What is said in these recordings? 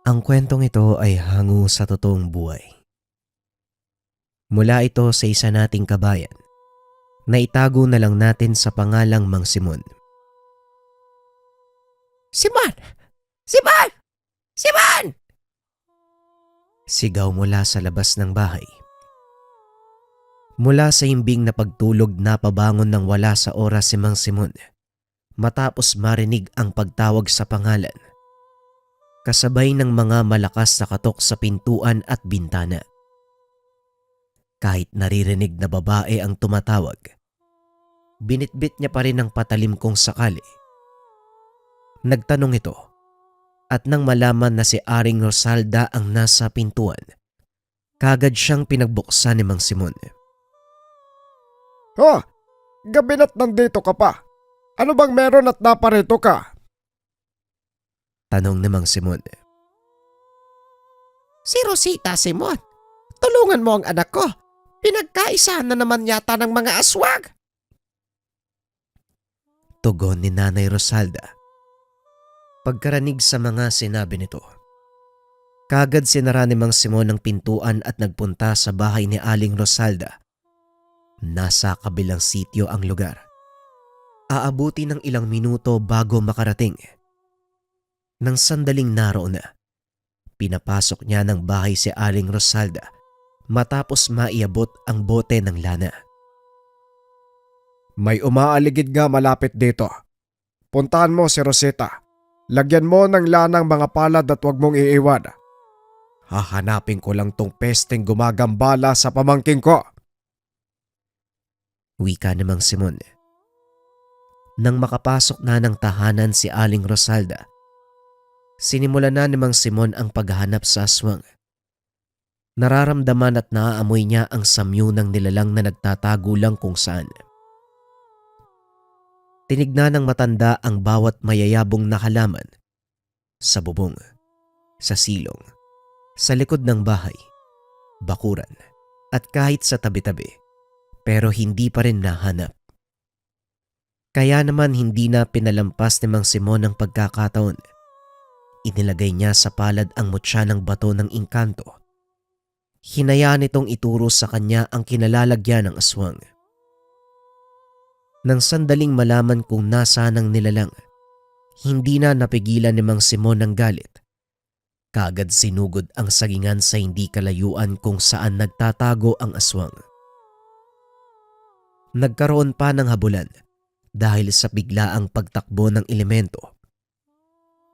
Ang kwentong ito ay hango sa totoong buhay. Mula ito sa isa nating kabayan na itago na lang natin sa pangalang Mang Simon. Simon! Simon! Simon! Sigaw mula sa labas ng bahay. Mula sa himbing na pagtulog napabangon ng wala sa oras si Mang Simon matapos marinig ang pagtawag sa pangalan. Kasabay ng mga malakas na katok sa pintuan at bintana. Kahit naririnig na babae ang tumatawag, binitbit niya pa rin ang patalim kung sakali. Nagtanong ito at nang malaman na si Aring Rosalda ang nasa pintuan, kagad siyang pinagbuksan ni Mang Simon. Ha? Gabi na't nandito ka pa. Ano bang meron at naparito ka? Tanong ni Mang Simon. Si Rosita, Simon. Tulungan mo ang anak ko. Pinagkaisahan na naman yata ng mga aswag. Tugon ni Nanay Rosalda. Pagkaranig sa mga sinabi nito, kagad sinara ni Mang Simon ang pintuan at nagpunta sa bahay ni Aling Rosalda. Nasa kabilang sityo ang lugar. Aabuti ng ilang minuto bago makarating. Nang sandaling naroon na, pinapasok niya ng bahay si Aling Rosalda matapos maiabot ang bote ng lana. May umaaligid nga malapit dito. Puntahan mo si Rosita. Lagyan mo ng lanang mga palad at huwag mong iiwan. Hahanapin ko lang tong pesteng gumagambala sa pamangking ko. Wika ni Mang Simon. Nang makapasok na ng tahanan si Aling Rosalda, sinimulan na ni Mang Simon ang paghahanap sa aswang. Nararamdaman at naaamoy niya ang samyo ng nilalang na nagtatago lang kung saan. Tinignan ng matanda ang bawat mayayabong na halaman. Sa bubong, sa silong, sa likod ng bahay, bakuran, at kahit sa tabi-tabi, pero hindi pa rin nahanap. Kaya naman hindi na pinalampas ni Mang Simon ang pagkakataon. Inilagay niya sa palad ang mutya ng bato ng engkanto. Hinayaan itong ituro sa kanya ang kinalalagyan ng aswang. Nang sandaling malaman kung nasaan ang nilalang, hindi na napigilan ni Mang Simon ng galit. Kagad sinugod ang sagingan sa hindi kalayuan kung saan nagtatago ang aswang. Nagkaroon pa ng habulan dahil sa biglaang pagtakbo ng elemento.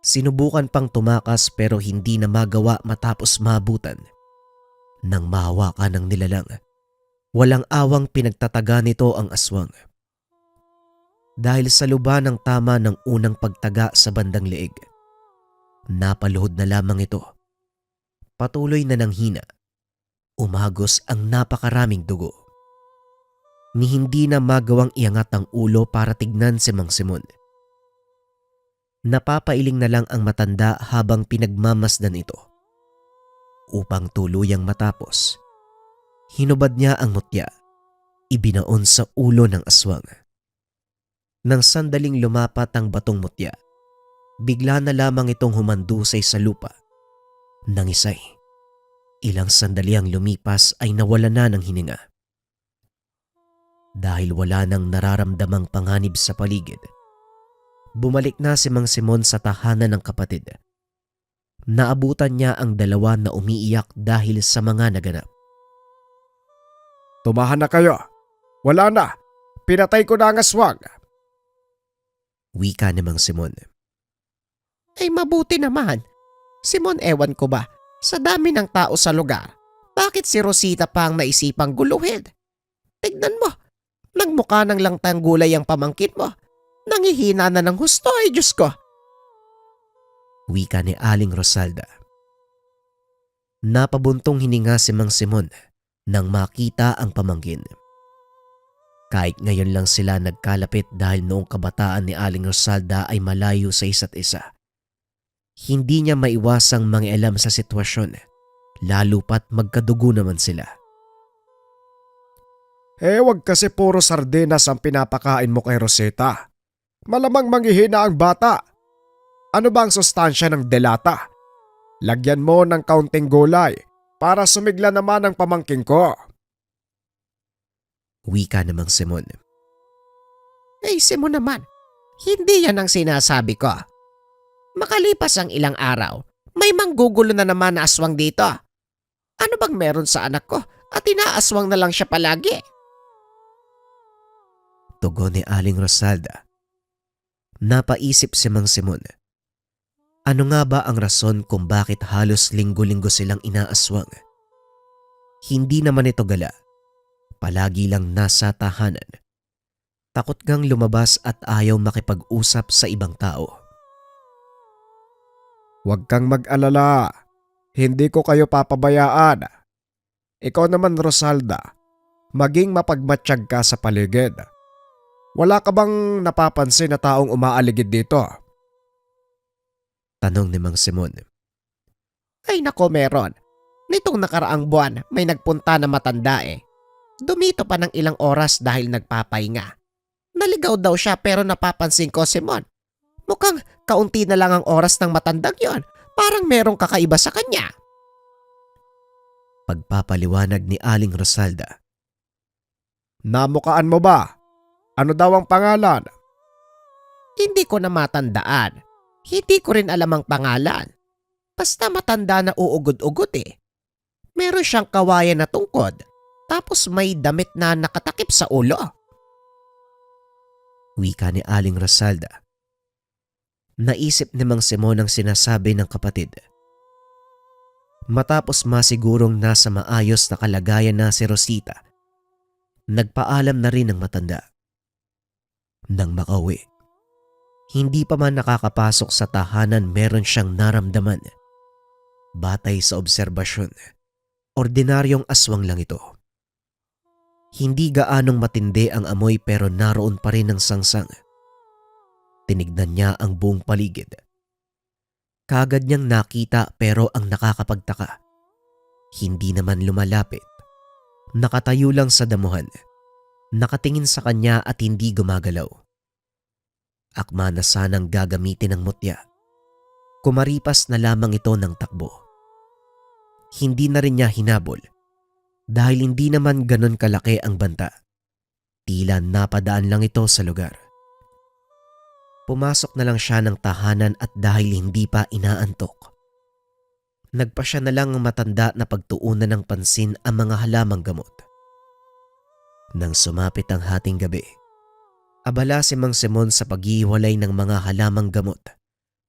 Sinubukan pang tumakas pero hindi na magawa matapos maabutan. Nang mahawakan ng nilalang, walang awang pinagtataga nito ang aswang. Dahil sa luba ng tama ng unang pagtaga sa bandang leeg, napaluhod na lamang ito. Patuloy na nanghina, umagos ang napakaraming dugo. Ni hindi na magawang iangat ang ulo para tignan si Mang Simon. Napapailing na lang ang matanda habang pinagmamasdan ito. Upang tuluyang matapos, hinubad niya ang mutya, ibinaon sa ulo ng aswang. Nang sandaling lumapat ang batong mutya, bigla na lamang itong humandusay sa lupa. Nang isay, ilang sandali ang lumipas ay nawala na ng hininga. Dahil wala nang nararamdamang panganib sa paligid, bumalik na si Mang Simon sa tahanan ng kapatid. Naabutan niya ang dalawa na umiiyak dahil sa mga naganap. Tumahan na kayo. Wala na. Pinatay ko na ang aswang. Wika ni Mang Simon. Ay mabuti naman. Simon, ewan ko ba, sa dami ng tao sa lugar, bakit si Rosita pa ang naisipang guluhin? Tignan mo, nagmukha ng langtang gulay ang pamangkin mo. Nangihina na ng husto ay Diyos ko. Wika ni Aling Rosalda. Napabuntong hininga si Mang Simon nang makita ang pamangkin. Kahit ngayon lang sila nagkalapit dahil noong kabataan ni Aling Rosalda ay malayo sa isa't isa. Hindi niya maiwasang mangialam sa sitwasyon, lalo pat magkadugo naman sila. Wag kasi puro sardinas ang pinapakain mo kay Rosita. Malamang manghihina ang bata. Ano ba ang sustansya ng delata? Lagyan mo ng kaunting gulay para sumigla naman ang pamangking ko. Wika namang Simon. Simon naman, hindi yan ang sinasabi ko. Makalipas ang ilang araw, may manggugulo na naman na aswang dito. Ano bang meron sa anak ko at inaaswang na lang siya palagi? Tugon ni Aling Rosalda. Napaisip si Mang Simon. Ano nga ba ang rason kung bakit halos linggo-linggo silang inaaswang? Hindi naman ito gala. Palagi lang nasa tahanan. Takot gang lumabas at ayaw makipag-usap sa ibang tao. Huwag kang mag-alala. Hindi ko kayo papabayaan. Ikaw naman, Rosalda, maging mapagmatsyag ka sa paligid. Wala ka bang napapansin na taong umaaligid dito? Tanong ni Mang Simon. Ay nako, meron. Nitong nakaraang buwan may nagpunta na matanda eh. Dumito pa ng ilang oras dahil nagpapahinga. Naligaw daw siya pero napapansin ko, Simon. Mukhang kaunti na lang ang oras ng matandang yon. Parang merong kakaiba sa kanya. Pagpapaliwanag ni Aling Rosalda. Namukaan mo ba? Ano daw ang pangalan? Hindi ko na matandaan. Hindi ko rin alam ang pangalan. Basta matanda na uugod-ugod eh. Meron siyang kawayan na tungkod. Tapos may damit na nakatakip sa ulo. Wika ni Aling Rosalda. Naisip ni Mang Simon ang sinasabi ng kapatid. Matapos masigurong nasa maayos na kalagayan na si Rosita, nagpaalam na rin ang matanda. Nang makauwi, hindi pa man nakakapasok sa tahanan meron siyang naramdaman. Batay sa obserbasyon, ordinaryong aswang lang ito. Hindi gaanong matindi ang amoy pero naroon pa rin ang sangsang. Tinignan niya ang buong paligid. Kagad niyang nakita pero ang nakakapagtaka, hindi naman lumalapit. Nakatayo lang sa damuhan, nakatingin sa kanya at hindi gumagalaw. Akma na sanang gagamitin ng mutya. Kumaripas na lamang ito ng takbo. Hindi na rin niya hinabol dahil hindi naman ganon kalaki ang banta. Tila napadaan lang ito sa lugar. Pumasok na lang siya ng tahanan at dahil hindi pa inaantok, nagpa siya na lang ang matanda na pagtuunan ng pansin ang mga halamang gamot. Nang sumapit ang hating gabi, abala si Mang Simon sa paghiwalay ng mga halamang gamot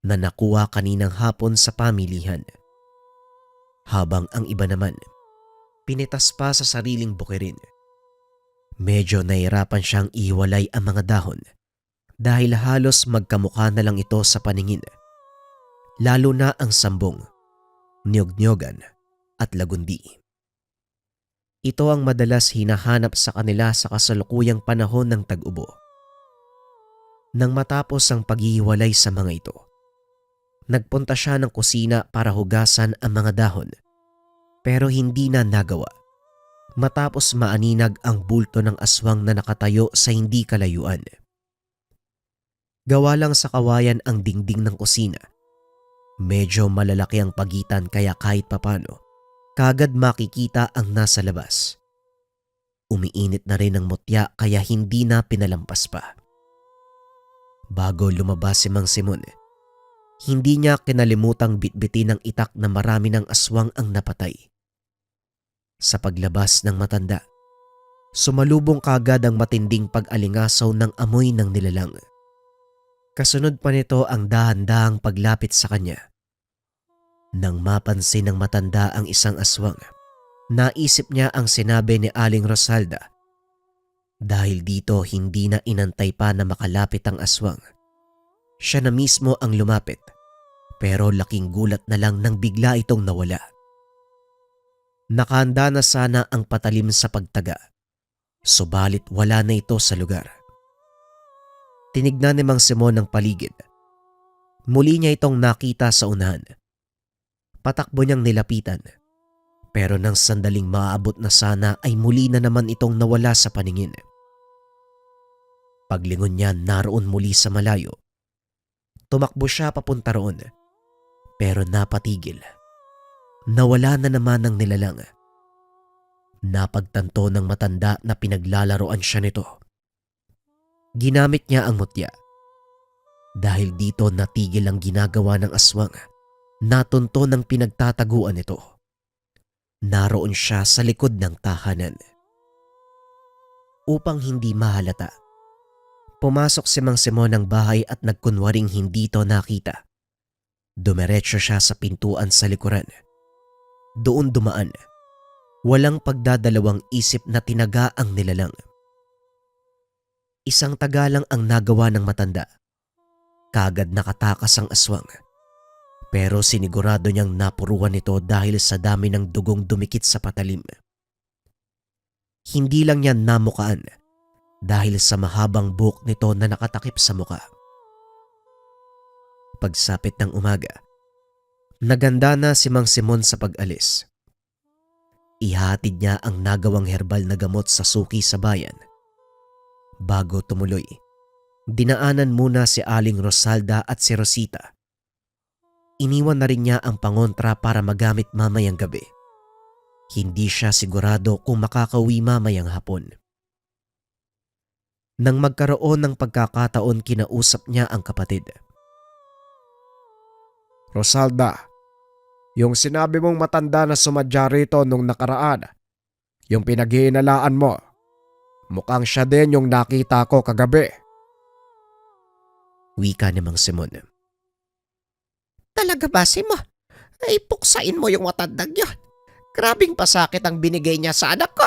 na nakuha kaninang hapon sa pamilihan. Habang ang iba naman, pinitas pa sa sariling bukirin. Medyo nahirapan siyang ihiwalay ang mga dahon dahil halos magkamukha na lang ito sa paningin. Lalo na ang sambong, niyog-niyogan at lagundi. Ito ang madalas hinahanap sa kanila sa kasalukuyang panahon ng tag-ubo. Nang matapos ang paghihiwalay sa mga ito, nagpunta siya ng kusina para hugasan ang mga dahon pero hindi na nagawa matapos maaninag ang bulto ng aswang na nakatayo sa hindi kalayuan. Gawa lang sa kawayan ang dingding ng kusina. Medyo malalaki ang pagitan kaya kahit papano, kagad makikita ang nasa labas. Umiinit na rin ang mutya kaya hindi na pinalampas pa. Bago lumabas si Mang Simon, hindi niya kinalimutang bitbitin ng itak na marami ng aswang ang napatay. Sa paglabas ng matanda, sumalubong kagad ang matinding pag-alingasaw ng amoy ng nilalang. Kasunod pa nito ang dahan-dahang paglapit sa kanya. Nang mapansin ng matanda ang isang aswang, naisip niya ang sinabi ni Aling Rosalda. Dahil dito hindi na inantay pa na makalapit ang aswang. Siya na mismo ang lumapit, pero laking gulat na lang nang bigla itong nawala. Nakahanda na sana ang patalim sa pagtaga, subalit wala na ito sa lugar. Tinignan ni Mang Simon ang paligid. Muli niya itong nakita sa unahan. Patakbo niyang nilapitan. Pero nang sandaling maaabot na sana ay muli na naman itong nawala sa paningin. Paglingon niya naroon muli sa malayo. Tumakbo siya papunta roon. Pero napatigil nawala na naman ng nilalang. Napagtanto ng matanda na pinaglalaroan siya nito. Ginamit niya ang mutya. Dahil dito natigil ang ginagawa ng aswang, natunto ng pinagtataguan nito. Naroon siya sa likod ng tahanan. Upang hindi mahalata, pumasok si Mang Simon ng bahay at nagkunwaring hindi ito nakita. Dumiretso siya sa pintuan sa likuran. Doon dumaan. Walang pagdadalawang isip na tinaga ang nilalang. Isang tagalang ang nagawa ng matanda. Kagad nakatakas ang aswang. Pero sinigurado niyang napuruan ito dahil sa dami ng dugong dumikit sa patalim. Hindi lang niya namukaan dahil sa mahabang buhok nito na nakatakip sa muka. Pagsapit ng umaga, naganda na si Mang Simon sa pag-alis. Ihatid niya ang nagawang herbal na gamot sa suki sa bayan. Bago tumuloy, dinaanan muna si Aling Rosalda at si Rosita. Iniwan na rin niya ang pangontra para magamit mamayang gabi. Hindi siya sigurado kung makakauwi mamayang hapon. Nang magkaroon ng pagkakataon, kinausap niya ang kapatid. Rosalda, yung sinabi mong matanda na sumadya rito nung nakaraan, yung pinaghihinalaan mo, mukhang siya din yung nakita ko kagabi. Wika ni Mang Simon. Talaga ba, Simo? Ay, puksain mo yung matandang yun. Grabing pasakit ang binigay niya sa anak ko.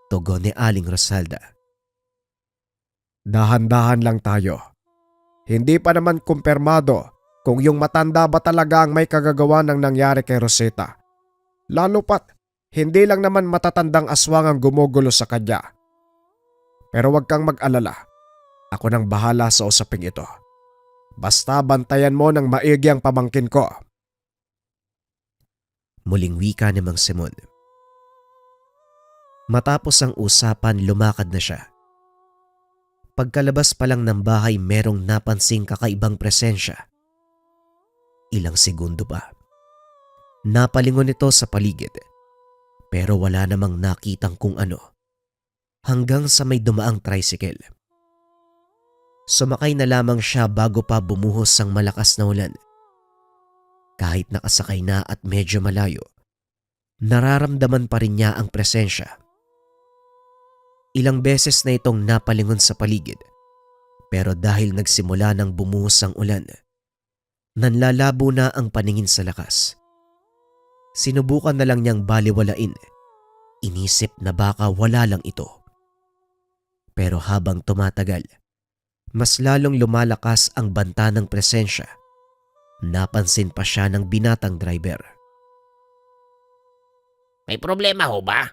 Tugon ni Aling Rosalda. Dahan-dahan lang tayo. Hindi pa naman kumpirmado kung yung matanda ba talaga ang may kagagawa ng nangyari kay Rosita. Lalo pat, hindi lang naman matatandang aswang ang gumugulo sa kanya. Pero wag kang mag-alala. Ako nang bahala sa usaping ito. Basta bantayan mo ng maigi ang pamangkin ko. Muling wika ni Mang Simon. Matapos ang usapan, lumakad na siya. Pagkalabas pa lang ng bahay, merong napansing kakaibang presensya. Ilang segundo pa. Napalingon ito sa paligid, pero wala namang nakitang kung ano. Hanggang sa may dumaang tricycle. Sumakay na lamang siya bago pa bumuhos ang malakas na ulan. Kahit nakasakay na at medyo malayo, nararamdaman pa rin niya ang presensya. Ilang beses na itong napalingon sa paligid, pero dahil nagsimula ng bumuhos ang ulan, nanlalabo na ang paningin sa lakas. Sinubukan na lang niyang baliwalain. Inisip na baka wala lang ito. Pero habang tumatagal, mas lalong lumalakas ang banta ng presensya. Napansin pa siya ng binatang driver. May problema ho ba?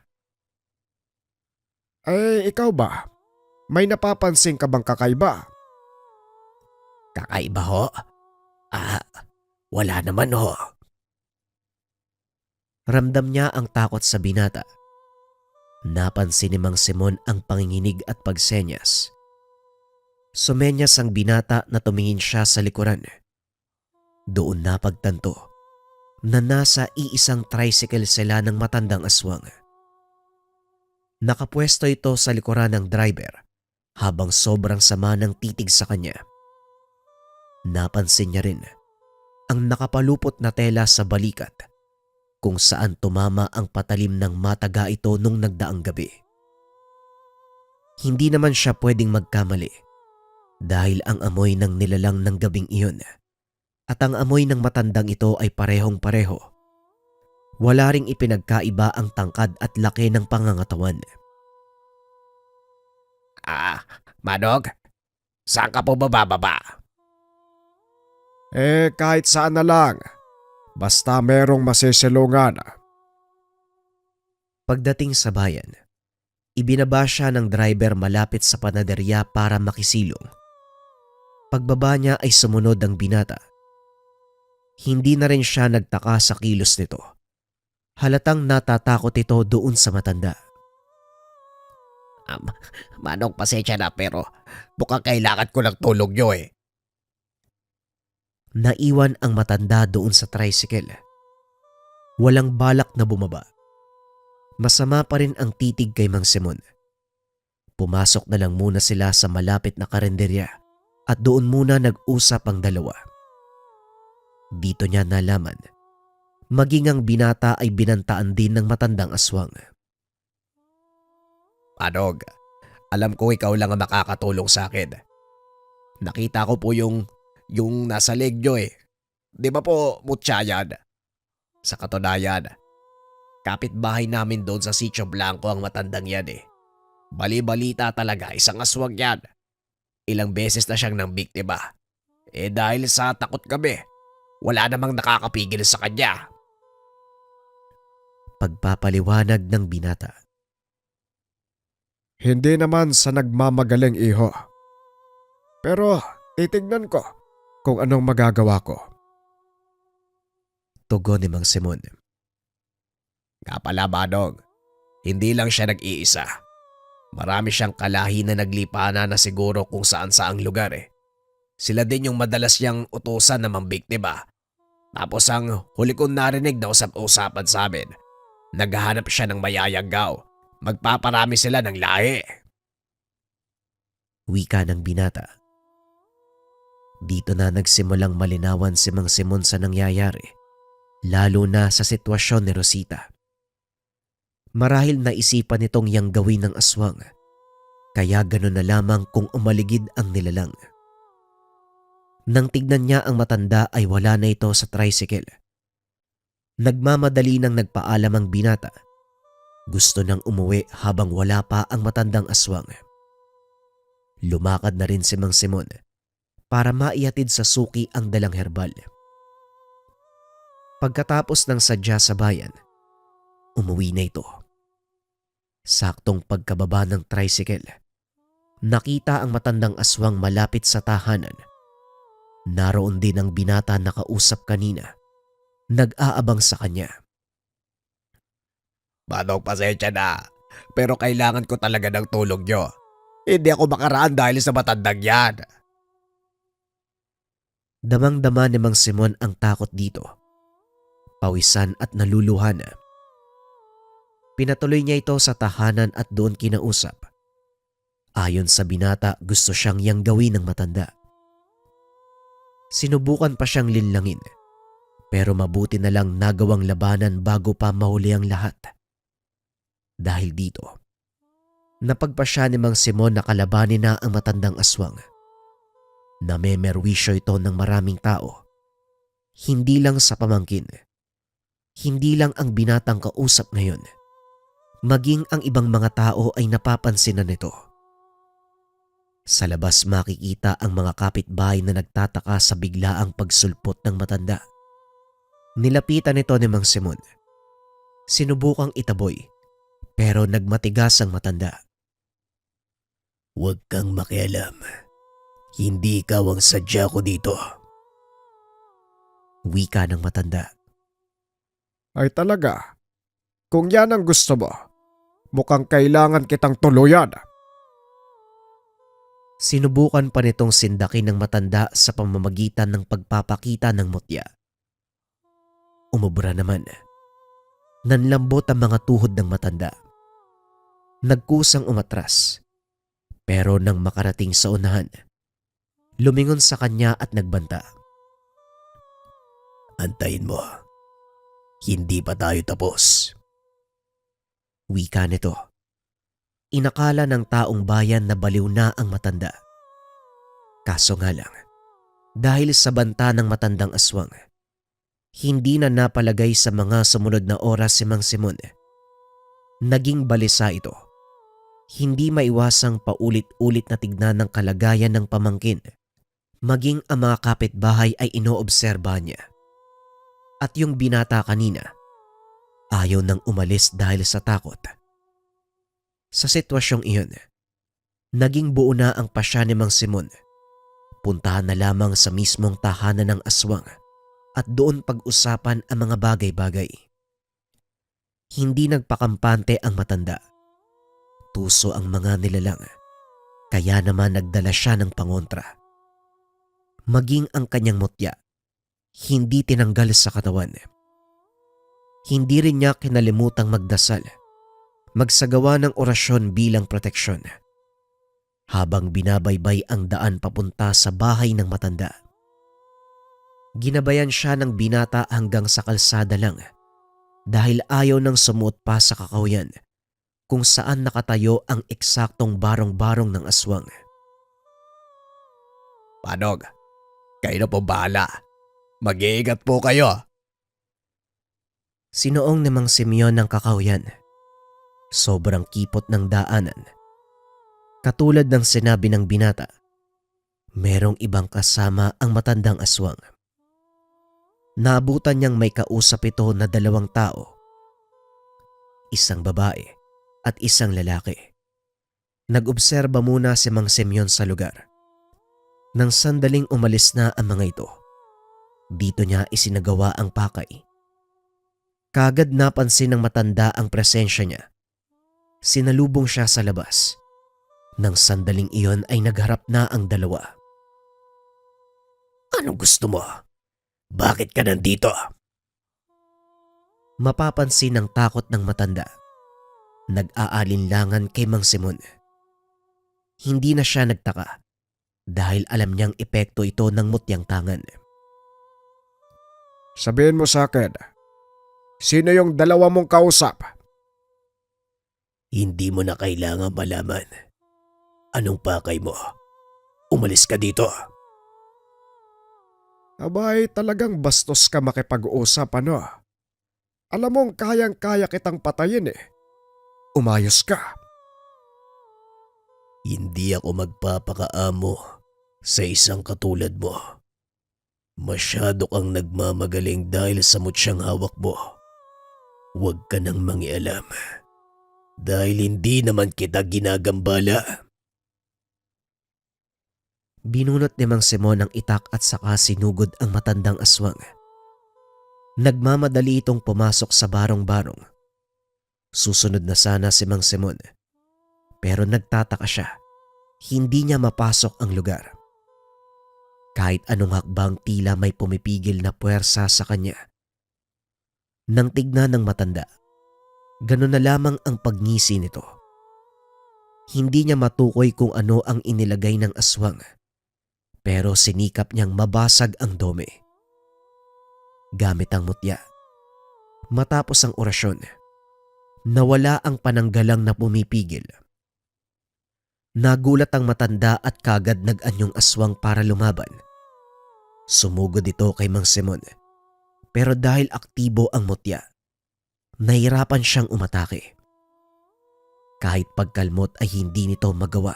Ikaw ba? May napapansin ka bang kakaiba? Kakaiba ho? Wala naman ho. Ramdam niya ang takot sa binata. Napansin ni Mang Simon ang panginginig at pagsenyas. Sumenyas ang binata na tumingin siya sa likuran. Doon napagtanto na nasa iisang tricycle sila ng matandang aswang. Nakapwesto ito sa likuran ng driver habang sobrang sama ng titig sa kanya. Napansin niya rin ang nakapalupot na tela sa balikat kung saan tumama ang patalim ng mataga ito nung nagdaang gabi. Hindi naman siya pwedeng magkamali dahil ang amoy ng nilalang ng gabing iyon at ang amoy ng matandang ito ay parehong-pareho. Wala ring ipinagkaiba ang tangkad at laki ng pangangatawan. Manog, saan ka po bababa? Kahit saan na lang. Basta merong masisilungan. Pagdating sa bayan, ibinaba siya ng driver malapit sa panaderya para makisilong. Pagbaba niya ay sumunod ang binata. Hindi na rin siya nagtaka sa kilos nito. Halatang natatakot ito doon sa matanda. Manong, pasensya na pero mukhang kailangan ko ng tulong nyo eh. Naiwan ang matanda doon sa tricycle. Walang balak na bumaba. Masama pa rin ang titig kay Mang Simon. Pumasok na lang muna sila sa malapit na karenderya at doon muna nag-usap ang dalawa. Dito niya nalaman, maging ang binata ay binantaan din ng matandang aswang. Panog, alam ko ikaw lang ang makakatulong sa akin. Nakita ko po yung nasa leg nyo eh. Di ba po mutya yan? Sa katunayan, kapitbahay namin doon sa Sitio Blanco ang matandang yan eh. Bali-balita talaga, isang aswang yan. Ilang beses na siyang nang biktima. Eh dahil sa takot kami, wala namang nakakapigil sa kanya. Pagpapaliwanag ng binata. Hindi naman sa nagmamagaling, iho. Pero titignan ko kung anong magagawa ko. Tugon ni Mang Simon. Nga pala, Manong, hindi lang siya nag-iisa. Marami siyang kalahi na naglipana na siguro kung saan-saang lugar eh. Sila din yung madalas niyang utusan na mambiktima. Tapos ang huli kong narinig na usap-usapan sa amin, naghahanap siya ng mayayanggaw. Magpaparami sila ng lahi. Wika ng binata. Dito na nagsimulang malinawan si Mang Simon sa nangyayari, lalo na sa sitwasyon ni Rosita. Marahil naisipan nitong yang gawin ng aswang, kaya gano'n na lamang kung umaligid ang nilalang. Nang tignan niya ang matanda ay wala na ito sa tricycle. Nagmamadali nang nagpaalam ang binata. Gusto nang umuwi habang wala pa ang matandang aswang. Lumakad na rin si Mang Simon para maihatid sa suki ang dalang herbal. Pagkatapos ng sadya sa bayan, umuwi na ito. Saktong pagkababa ng tricycle, nakita ang matandang aswang malapit sa tahanan. Naroon din ang binata na kausap kanina, nag-aabang sa kanya. Manong, pasensya na, pero kailangan ko talaga ng tulong nyo. Hindi ako makaraan dahil sa matandang yan. Damang-dama ni Mang Simon ang takot dito. Pawisan at naluluhan na. Pinatuloy niya ito sa tahanan at doon kinausap. Ayon sa binata, gusto siyang yang gawin ng matanda. Sinubukan pa siyang linlangin, pero mabuti na lang nagawang labanan bago pa mahuli ang lahat. Dahil dito, napagpasya ni Mang Simon na kalabanin na ang matandang aswang. Namemerwisyo ito ng maraming tao. Hindi lang sa pamangkin. Hindi lang ang binatang kausap ngayon. Maging ang ibang mga tao ay napapansin na nito. Sa labas makikita ang mga kapitbahay na nagtataka sa biglaang pagsulpot ng matanda. Nilapitan ito ni Mang Simon. Sinubukang itaboy, pero nagmatigas ang matanda. Huwag kang makialam. Hindi ikaw ang sadya ko dito. Wika ng matanda. Ay talaga, kung yan ang gusto mo, mukhang kailangan kitang tuluyan. Sinubukan pa nitong sindakin ng matanda sa pamamagitan ng pagpapakita ng mutya. Umubra naman. Nanlambot ang mga tuhod ng matanda. Nagkusang umatras. Pero nang makarating sa unahan, lumingon sa kanya at nagbanta. Antayin mo. Hindi pa tayo tapos. Wika nito. Inakala ng taong bayan na baliw na ang matanda. Kaso nga lang, dahil sa banta ng matandang aswang, hindi na napalagay sa mga sumunod na oras si Mang Simon. Naging balisa ito. Hindi maiwasang paulit-ulit na tignan ng kalagayan ng pamangkin. Maging ang mga kapitbahay ay inoobserba niya. At yung binata kanina, ayaw nang umalis dahil sa takot. Sa sitwasyong iyon, naging buo na ang pasya ni Mang Simon. Puntahan na lamang sa mismong tahanan ng aswang at doon pag-usapan ang mga bagay-bagay. Hindi nagpakampante ang matanda. Tuso ang mga nilalang, kaya naman nagdala siya ng pangontra. Maging ang kanyang mutya hindi tinanggal sa katawan. Hindi rin niya kinalimutang magdasal, magsagawa ng orasyon bilang proteksyon, habang binabaybay ang daan papunta sa bahay ng matanda. Ginabayan siya ng binata hanggang sa kalsada lang dahil ayaw nang sumuot pa sa kakawyan kung saan nakatayo ang eksaktong barong-barong ng aswang. Panog, kayo na po bahala. Mag-iingat po kayo. Sinoong ni Mang Simeon ng kakawyan. Sobrang kipot ng daanan. Katulad ng sinabi ng binata, merong ibang kasama ang matandang aswang. Naabutan niyang may kausap ito na 2 tao. Isang babae at isang lalaki. Nag-obserba muna si Mang Simeon sa lugar. Nang sandaling umalis na ang mga ito, dito niya isinagawa ang pakay. Kagad napansin ng matanda ang presensya niya. Sinalubong siya sa labas. Nang sandaling iyon ay nagharap na ang dalawa. Anong gusto mo? Bakit ka nandito? Mapapansin ang takot ng matanda. Nag-aalinlangan kay Mang Simon. Hindi na siya nagtaka dahil alam niyang epekto ito ng mutyang tangan. Sabihin mo sa akin, sino yung 2 mong kausap? Hindi mo na kailangan malaman. Anong pakay mo? Umalis ka dito. Abay, talagang bastos ka makipag-usap, ano? Alam mong kayang-kaya kitang patayin eh. Umayos ka. Hindi ako magpapakaamo sa isang katulad mo. Masyado kang nagmamagaling dahil sa mutsyang hawak mo. Huwag ka nang mangialam. Dahil hindi naman kita ginagambala. Binunot ni Mang Simon ang itak at saka sinugod ang matandang aswang. Nagmamadali itong pumasok sa barong-barong. Susunod na sana si Mang Simon. Pero nagtataka siya. Hindi niya mapasok ang lugar. Kahit anong hakbang tila may pumipigil na puwersa sa kanya. Nang tignan ng matanda, ganun na lamang ang pagngisi nito. Hindi niya matukoy kung ano ang inilagay ng aswang. Pero sinikap niyang mabasag ang dome. Gamit ang mutya. Matapos ang orasyon, nawala ang pananggalang na pumipigil. Nagulat ang matanda at kagad nag-anyong aswang para lumaban. Sumugod ito kay Mang Simon. Pero dahil aktibo ang mutya, nahirapan siyang umatake. Kahit pagkalmot ay hindi nito magawa.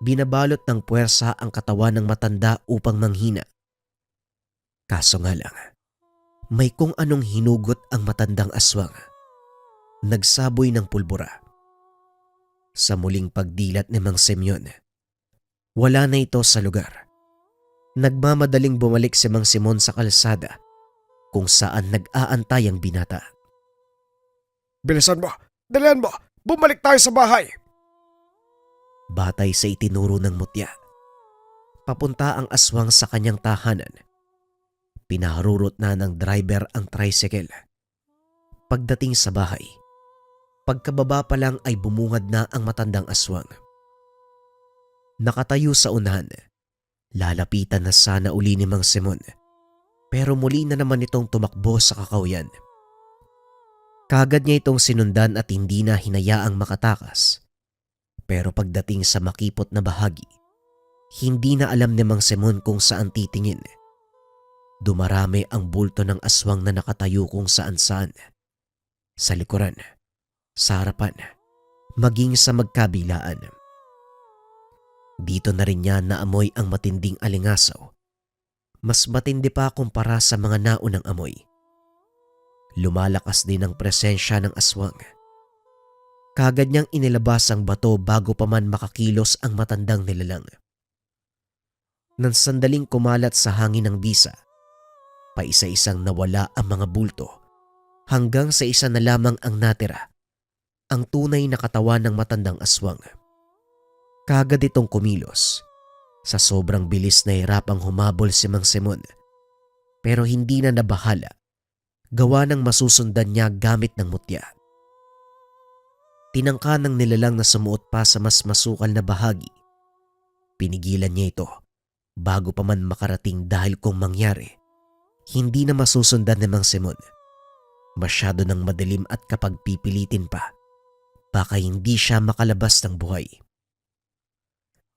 Binabalot ng puwersa ang katawan ng matanda upang manghina. Kaso nga lang, may kung anong hinugot ang matandang aswang. Nagsaboy ng pulbura. Sa muling pagdilat ni Mang Simeon, wala na ito sa lugar. Nagmamadaling bumalik si Mang Simon sa kalsada kung saan nag-aantay ang binata. Bilisan mo! Dalihan mo! Bumalik tayo sa bahay! Batay sa itinuro ng mutya, papunta ang aswang sa kanyang tahanan. Pinaharurot na ng driver ang tricycle. Pagdating sa bahay, pagkababa pa lang ay bumungad na ang matandang aswang. Nakatayo sa unahan, lalapitan na sana uli ni Mang Simon, pero muli na naman itong tumakbo sa kakawyan. Kagad niya itong sinundan at hindi na hinayaang makatakas. Pero pagdating sa makipot na bahagi, hindi na alam ni Mang Simon kung saan titingin. Dumarami ang bulto ng aswang na nakatayo kung saan-saan. Sa likuran, sa harapan, maging sa magkabilaan. Dito na rin niya naamoy ang matinding alingasaw. Mas matindi pa kumpara sa mga naunang amoy. Lumalakas din ang presensya ng aswang. Kagad niyang inilabas ang bato bago pa man makakilos ang matandang nilalang. Nang sandaling kumalat sa hangin ng bisa, paisa-isang nawala ang mga bulto hanggang sa isa na lamang ang natira, ang tunay na katawan ng matandang aswang. Kagad itong kumilos. Sa sobrang bilis na hirapang humabol si Mang Simon. pero hindi na nabahala. Gawa ng masusundan niya gamit ng mutya. Tinangka ng nilalang na sumuot pa sa mas masukal na bahagi. Pinigilan niya ito bago pa man makarating dahil kung mangyari, hindi na masusundan ni Mang Simon. Masyado ng madilim at kapag pipilitin pa, baka hindi siya makalabas ng buhay.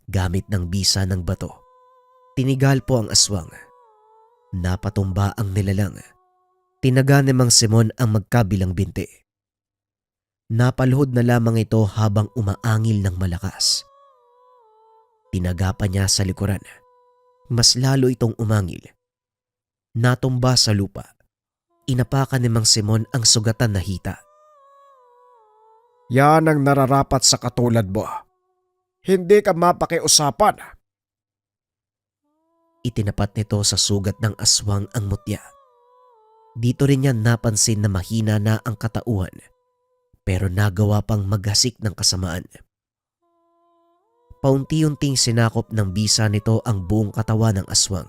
Gamit ng bisa ng bato, tinigal po ang aswang. Napatumba ang nilalang. Tinaga ni Mang Simon ang magkabilang binti. Napaluhod na lamang ito habang umaangil ng malakas. Tinaga pa niya sa likuran. Mas lalo itong umangil. Natumba sa lupa. Inapakan ni Mang Simon ang sugatan na hita. Yan ang nararapat sa katulad mo. Hindi ka mapakiusapan. Itinapat nito sa sugat ng aswang ang mutya. Dito rin niya napansin na mahina na ang katauhan, pero nagawa pang maghasik ng kasamaan. Paunti-unting sinakop ng bisa nito ang buong katawan ng aswang.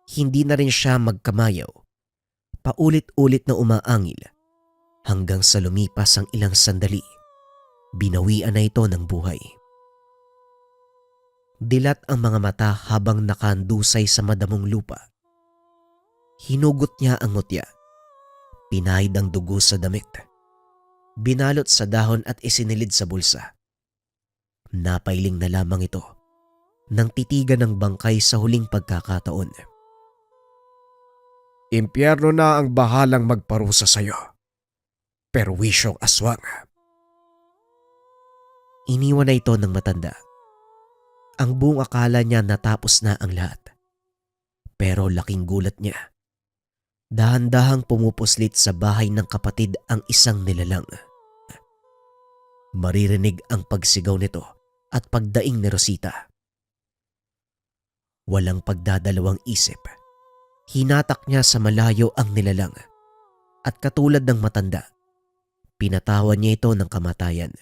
Hindi na rin siya magkamayaw. Paulit-ulit na umaangil hanggang sa lumipas ang ilang sandali. Binawian na ito ng buhay. Dilat ang mga mata habang nakandusay sa madamong lupa. Hinugot niya ang mutya. Pinahid ang dugo sa damit. Binalot sa dahon at isinilid sa bulsa. Napailing na lamang ito nang titigan ng bangkay sa huling pagkakataon. Impyerno na ang bahalang magparusa sa'yo. Perwisyong aswang. Iniwan na ito ng matanda. Ang buong akala niya natapos na ang lahat. Pero laking gulat niya. Dahan-dahang pumupuslit sa bahay ng kapatid ang isang nilalang. Maririnig ang pagsigaw nito at pagdaing ni Rosita. Walang pagdadalawang isip. Hinatak niya sa malayo ang nilalang at katulad ng matanda, pinatawan niya ito ng kamatayan.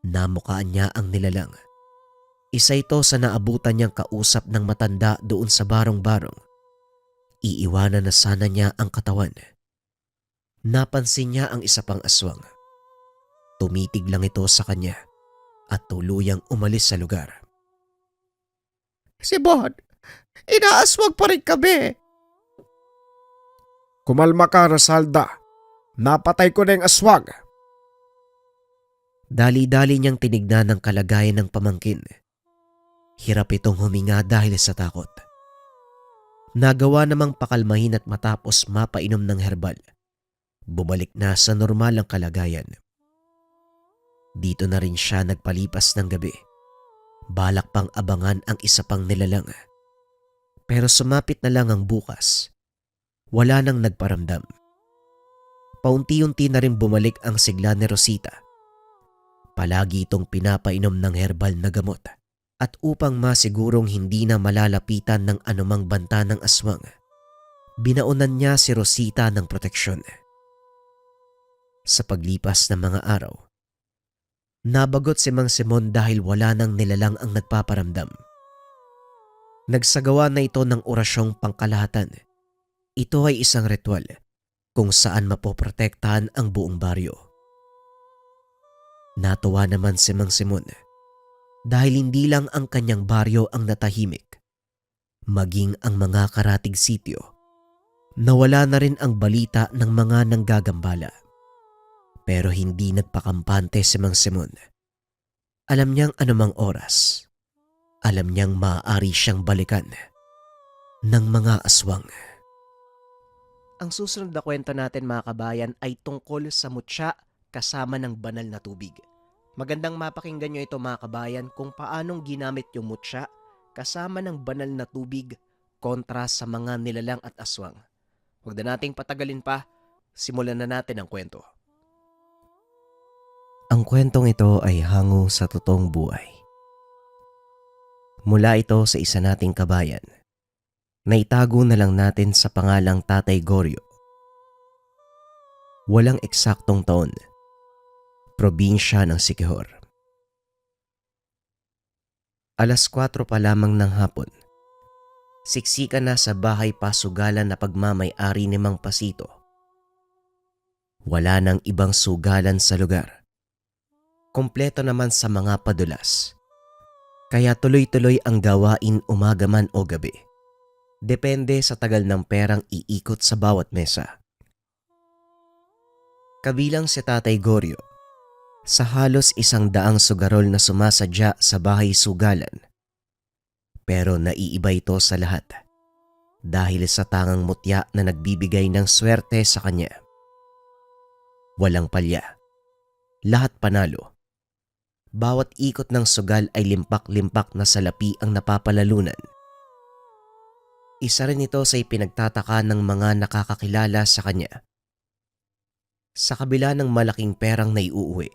Namukaan niya ang nilalang. Isa ito sa naabutan niyang kausap ng matanda doon sa barong-barong. Iiwanan na sana niya ang katawan. Napansin niya ang isa pang aswang. Tumitig lang ito sa kanya at tuluyang umalis sa lugar. Simon, inaaswag pa rin kami. Kumalma ka, Rosalda. Napatay ko na yung aswang. Dali-dali niyang tinignan ang kalagayan ng pamangkin. Hirap itong huminga dahil sa takot. Nagawa namang pakalmahin at matapos mapainom ng herbal. Bumalik na sa normal ang kalagayan. Dito na rin siya nagpalipas ng gabi. Balak pang abangan ang isa pang nilalang. Pero sumapit na lang ang bukas. Wala nang nagparamdam. Paunti-unti na rin bumalik ang sigla ni Rosita. Palagi itong pinapainom ng herbal na gamot at upang masigurong hindi na malalapitan ng anumang banta ng aswang, binaunan niya si Rosita ng proteksyon. Sa paglipas ng mga araw, nabagot si Mang Simon dahil wala nang nilalang ang nagpaparamdam. Nagsagawa na ito ng orasyong pangkalahatan. Ito ay isang ritual kung saan mapoprotektahan ang buong baryo. Natuwa naman si Mang Simon dahil hindi lang ang kanyang baryo ang natahimik, maging ang mga karatig sityo. Nawala na rin ang balita ng mga nanggagambala. Pero hindi nagpakampante si Mang Simon. Alam niyang anumang oras, alam niyang maaari siyang balikan ng mga aswang. Ang susunod na kwento natin mga kabayan ay tungkol sa mutya kasama ng banal na tubig. Magandang mapakinggan nyo ito mga kabayan kung paanong ginamit yung mutya kasama ng banal na tubig kontra sa mga nilalang at aswang. Huwag na nating patagalin pa, simulan na natin ang kwento. Ang kwentong ito ay hango sa totoong buhay. Mula ito sa isa nating kabayan na itago na lang natin sa pangalang Tatay Goryo. Walang eksaktong taon. Probinsya ng Siquijor. Alas 4 pa lamang ng hapon siksikan na sa bahay pasugalan na pagmamay-ari ni Mang Pasito. Wala nang ibang sugalan sa lugar. Kompleto naman sa mga padulas. Kaya tuloy-tuloy ang gawain umaga man o gabi. Depende sa tagal ng perang iikot sa bawat mesa. Kabilang si Tatay Goryo sa halos 100 sugarol na sumasadya sa bahay sugalan. Pero naiiba ito sa lahat dahil sa tangang mutya na nagbibigay ng swerte sa kanya. Walang palya. Lahat panalo. Bawat ikot ng sugal ay limpak-limpak na salapi ang napapalalunan. Isa rin ito sa ipinagtataka ng mga nakakakilala sa kanya. Sa kabila ng malaking perang naiuuwi,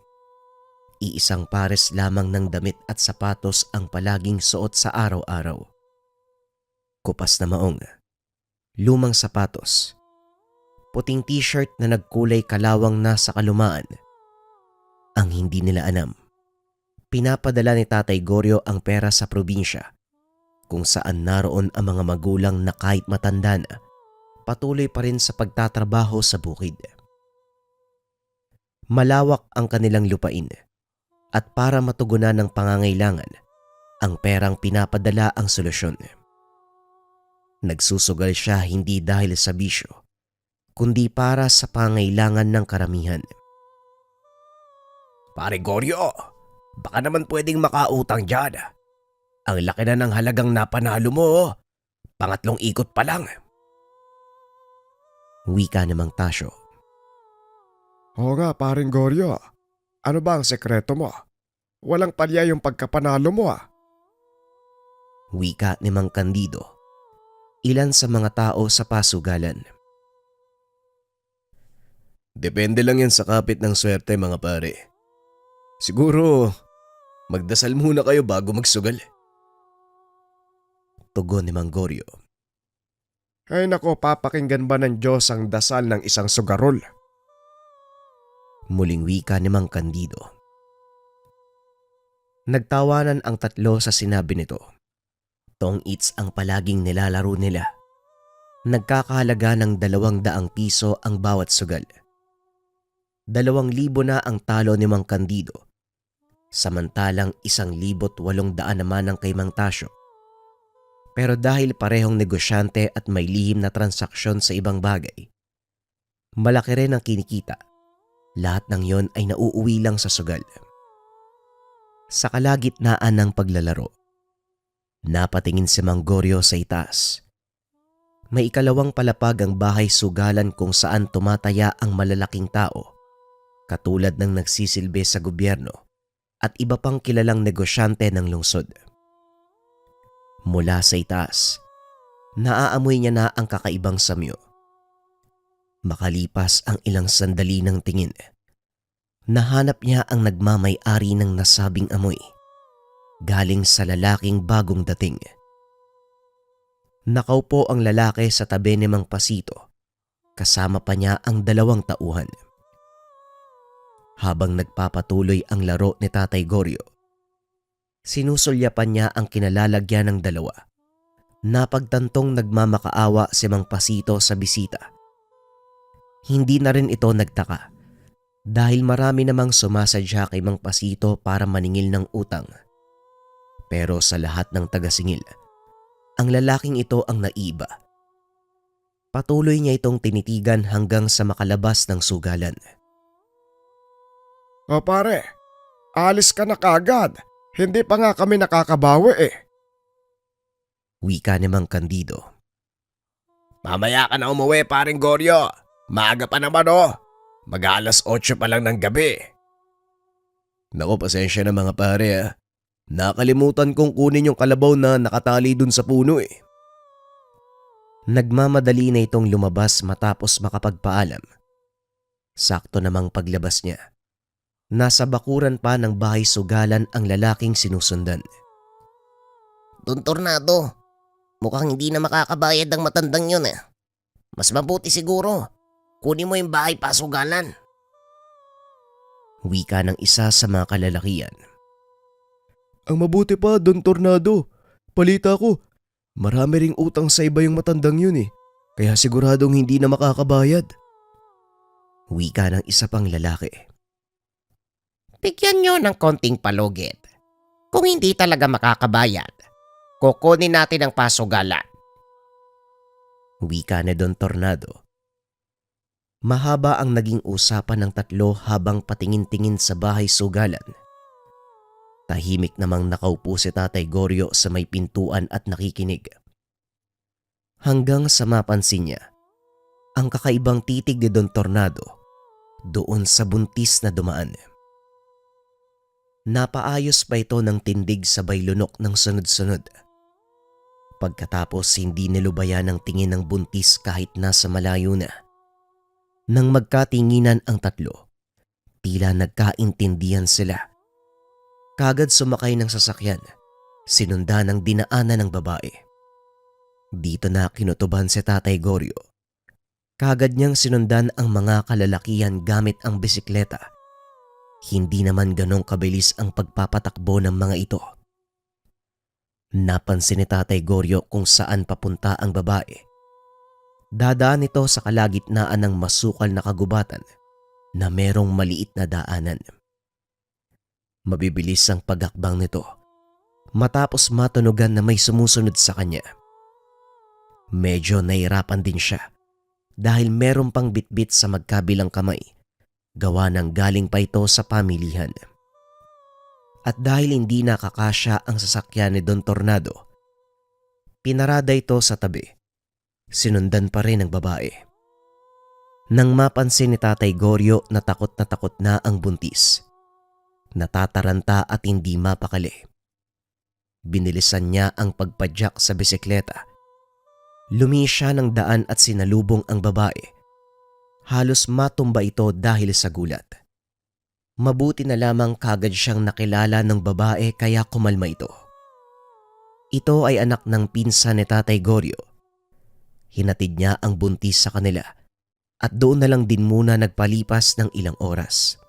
iisang pares lamang ng damit at sapatos ang palaging suot sa araw-araw. Kupas na maong, lumang sapatos, puting t-shirt na nagkulay kalawang na sa kalumaan. Ang hindi nila alam, pinapadala ni Tatay Goryo ang pera sa probinsya kung saan naroon ang mga magulang na kahit matanda na, patuloy pa rin sa pagtatrabaho sa bukid. Malawak ang kanilang lupain at para matugunan ng pangangailangan, ang perang pinapadala ang solusyon. Nagsusugal siya hindi dahil sa bisyo, kundi para sa pangangailangan ng karamihan. Pare Goryo, baka naman pwedeng makautang dyan. Ang laki na ng halagang napanalo mo. Pangatlong ikot pa lang. Wika namang Tasyo. Oo nga, paring Goryo. Ano ba ang sekreto mo? Walang palya yung pagkapanalo mo Wika ni Mang Candido. Ilan sa mga tao sa pasugalan. Depende lang yan sa kapit ng swerte mga pare. Siguro, magdasal muna kayo bago magsugal. Tugon ni Mang Goryo. Ay nako, papakinggan ba ng Diyos ang dasal ng isang sugarol? Muling wika ni Mang Candido. Nagtawanan ang tatlo sa sinabi nito. Tong-its ang palaging nilalaro nila. Nagkakahalaga ng 200 piso ang bawat sugal. 2,000 na ang talo ni Mang Candido. Samantalang 1,800 naman ang kay Mang Tasyo. Pero dahil parehong negosyante at may lihim na transaksyon sa ibang bagay, malaki rin ang kinikita. Lahat ng yon ay nauuwi lang sa sugal. Sa kalagitnaan ng paglalaro, napatingin si Mang Goryo sa itaas. May ikalawang palapag ang bahay sugalan kung saan tumataya ang malalaking tao, katulad ng nagsisilbi sa gobyerno at iba pang kilalang negosyante ng lungsod. Mula sa itaas, naaamoy niya na ang kakaibang samyo. Makalipas ang ilang sandali ng tingin, nahanap niya ang nagmamay-ari ng nasabing amoy, galing sa lalaking bagong dating. Nakaupo ang lalaki sa tabi ni Mang Pasito, kasama pa niya ang 2 tauhan. Habang nagpapatuloy ang laro ni Tatay Goryo, sinusulyapan niya ang kinalalagyan ng 2. Napagtantong nagmamakaawa si Mang Pasito sa bisita. Hindi na rin ito nagtaka dahil marami namang sumasadya kay Mang Pasito para maningil ng utang. Pero sa lahat ng tagasingil, ang lalaking ito ang naiba. Patuloy niya itong tinitigan hanggang sa makalabas ng sugalan. O pare, alis ka na kagad. Hindi pa nga kami nakakabawi Wika ni Mang Candido. Mamaya ka na umuwi, paring Goryo. Maaga pa naman Mag-alas 8 pa lang ng gabi. Naku, pasensya na mga pare Nakalimutan kong kunin yung kalabaw na nakatali dun sa puno Nagmamadali na itong lumabas matapos makapagpaalam. Sakto namang paglabas niya, nasa bakuran pa ng bahay sugalan ang lalaking sinusundan. Don Tornado, mukhang hindi na makakabayad ang matandang yun Mas mabuti siguro, kunin mo yung bahay pasugalan. Wika ng isa sa mga kalalakian. Ang mabuti pa, Don Tornado. Palita ko, Marami ring utang sa iba yung matandang yun eh. Kaya siguradong hindi na makakabayad. Wika ng isa pang lalaki. Bigyan nyo ng konting palugid. Kung hindi talaga makakabayad, kukunin natin ang pasugalan. Wika ni Don Tornado. Mahaba ang naging usapan ng tatlo habang patingin-tingin sa bahay sugalan. Tahimik namang nakaupo si Tatay Goryo sa may pintuan at nakikinig. Hanggang sa mapansin niya ang kakaibang titig ni Don Tornado doon sa buntis na dumaan. Napaayos pa ito ng tindig sabay lunok ng sunod-sunod. Pagkatapos hindi nilubayan ang tingin ng buntis kahit nasa malayo na. Nang magkatinginan ang tatlo, tila nagkaintindihan sila. Kagad sumakay ng sasakyan, sinundan ng dinaanan ng babae. Dito na kinutuban si Tatay Goryo. Kagad niyang sinundan ang mga kalalakihan gamit ang bisikleta. Hindi naman ganong kabilis ang pagpapatakbo ng mga ito. Napansin ni Tatay Goryo kung saan papunta ang babae. Dadaan ito sa kalagitnaan ng masukal na kagubatan na merong maliit na daanan. Mabibilis ang paghakbang nito matapos matunugan na may sumusunod sa kanya. Medyo nahirapan din siya dahil meron pang bitbit sa magkabilang kamay, gawa ng galing pa ito sa pamilihan. At dahil hindi nakakasya ang sasakyan ni Don Tornado, pinarada ito sa tabi. Sinundan pa rin ng babae. Nang mapansin ni Tatay Goryo na takot na ang buntis, natataranta at hindi mapakali, binilisan niya ang pagpadyak sa bisikleta. Lumis siya ng daan at sinalubong ang babae. Halos matumba ito dahil sa gulat. Mabuti na lamang kagad siyang nakilala ng babae kaya kumalma ito. Ito ay anak ng pinsan ni Tatay Goryo. Hinatid niya ang buntis sa kanila at doon na lang din muna nagpalipas ng ilang oras.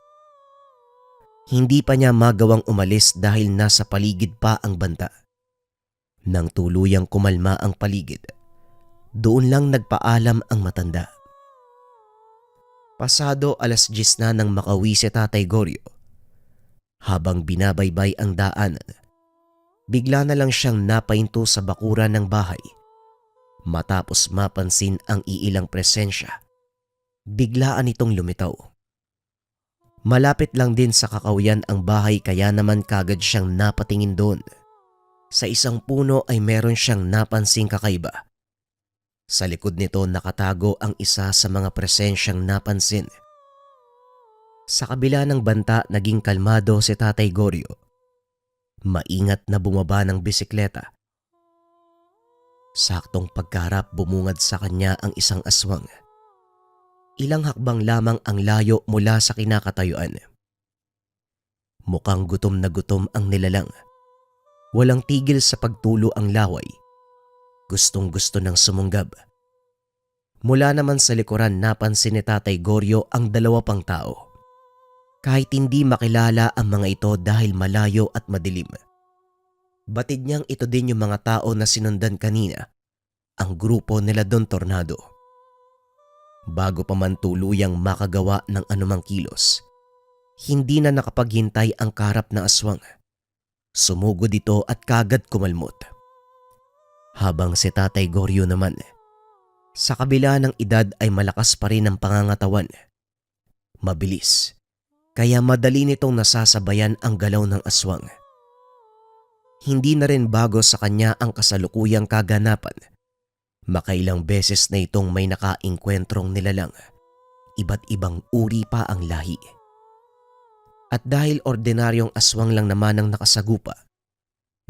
Hindi pa niya magawang umalis dahil nasa paligid pa ang banta. Nang tuluyang kumalma ang paligid, doon lang nagpaalam ang matanda. Pasado 10:00 na nang makauwi si Tatay Goryo. Habang binabaybay ang daanan, bigla na lang siyang napahinto sa bakuran ng bahay. Matapos mapansin ang iilang presensya, biglaan itong lumitaw. Malapit lang din sa kakawian ang bahay kaya naman kagad siyang napatingin doon. Sa isang puno ay meron siyang napansing kakaiba. Sa likod nito nakatago ang isa sa mga presensyang napansin. Sa kabila ng banta naging kalmado si Tatay Goryo. Maingat na bumaba ng bisikleta. Saktong pagkarap bumungad sa kanya ang isang aswang. Ilang hakbang lamang ang layo mula sa kinakatayuan. Mukhang gutom na gutom ang nilalang. Walang tigil sa pagtulo ang laway. Gustong-gusto ng sumunggab. Mula naman sa likuran napansin ni Tatay Goryo ang dalawa pang tao. Kahit hindi makilala ang mga ito dahil malayo at madilim. Batid niyang ito din yung mga tao na sinundan kanina, ang grupo nila Don Tornado. Bago pa man tuluyang makagawa ng anumang kilos, hindi na nakapaghintay ang karap na aswang. Sumugod ito at kagad kumalmot. Habang si Tatay Goryo naman, sa kabila ng edad ay malakas pa rin ang pangangatawan. Mabilis, kaya madali nitong nasasabayan ang galaw ng aswang. Hindi na rin bago sa kanya ang kasalukuyang kaganapan. Makailang beses na itong may nakaengkwentrong nilalang. Iba't ibang uri pa ang lahi. At dahil ordinaryong aswang lang naman ang nakasagupa,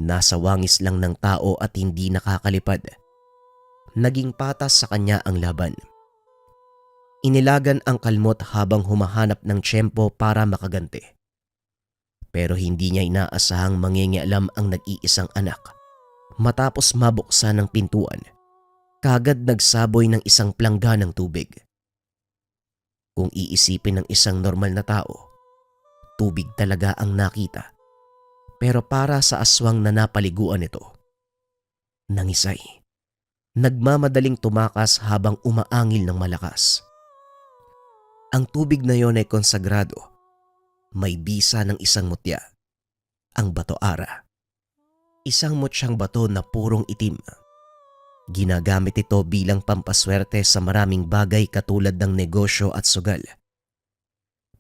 nasa wangis lang ng tao at hindi nakakalipad, naging patas sa kanya ang laban. Inilagan ang kalmot habang humahanap ng tiyempo para makaganti. Pero hindi niya inaasahang mangingialam ang nag-iisang anak. Matapos mabuksan ng pintuan, kagad nagsaboy ng isang plangga ng tubig. Kung iisipin ng isang normal na tao, tubig talaga ang nakita. Pero para sa aswang na napaliguan ito, Nangisay. Nagmamadaling tumakas habang umaangil ng malakas. Ang tubig na yon ay konsagrado. May bisa ng isang mutya. Ang bato ara. Isang mutyang bato na purong itim. Ginagamit ito bilang pampaswerte sa maraming bagay katulad ng negosyo at sugal.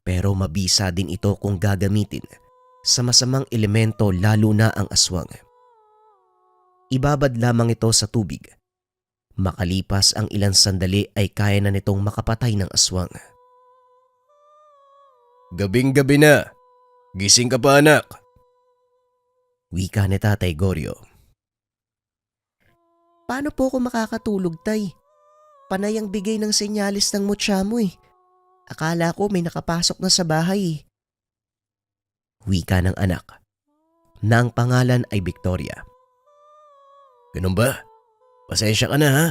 Pero mabisa din ito kung gagamitin sa masamang elemento lalo na ang aswang. Ibabad lamang ito sa tubig. Makalipas ang ilang sandali ay kaya na nitong makapatay ng aswang. Gabing-gabi na. Gising ka pa anak. Wika ni Tatay Goryo. Paano po ako makakatulog, Tay? Panay ang bigay ng senyalis ng mutya mo eh. Akala ko may nakapasok na sa bahay eh. Wika ng anak na ang pangalan ay Victoria. Ganun ba? Pasensya ka na ha?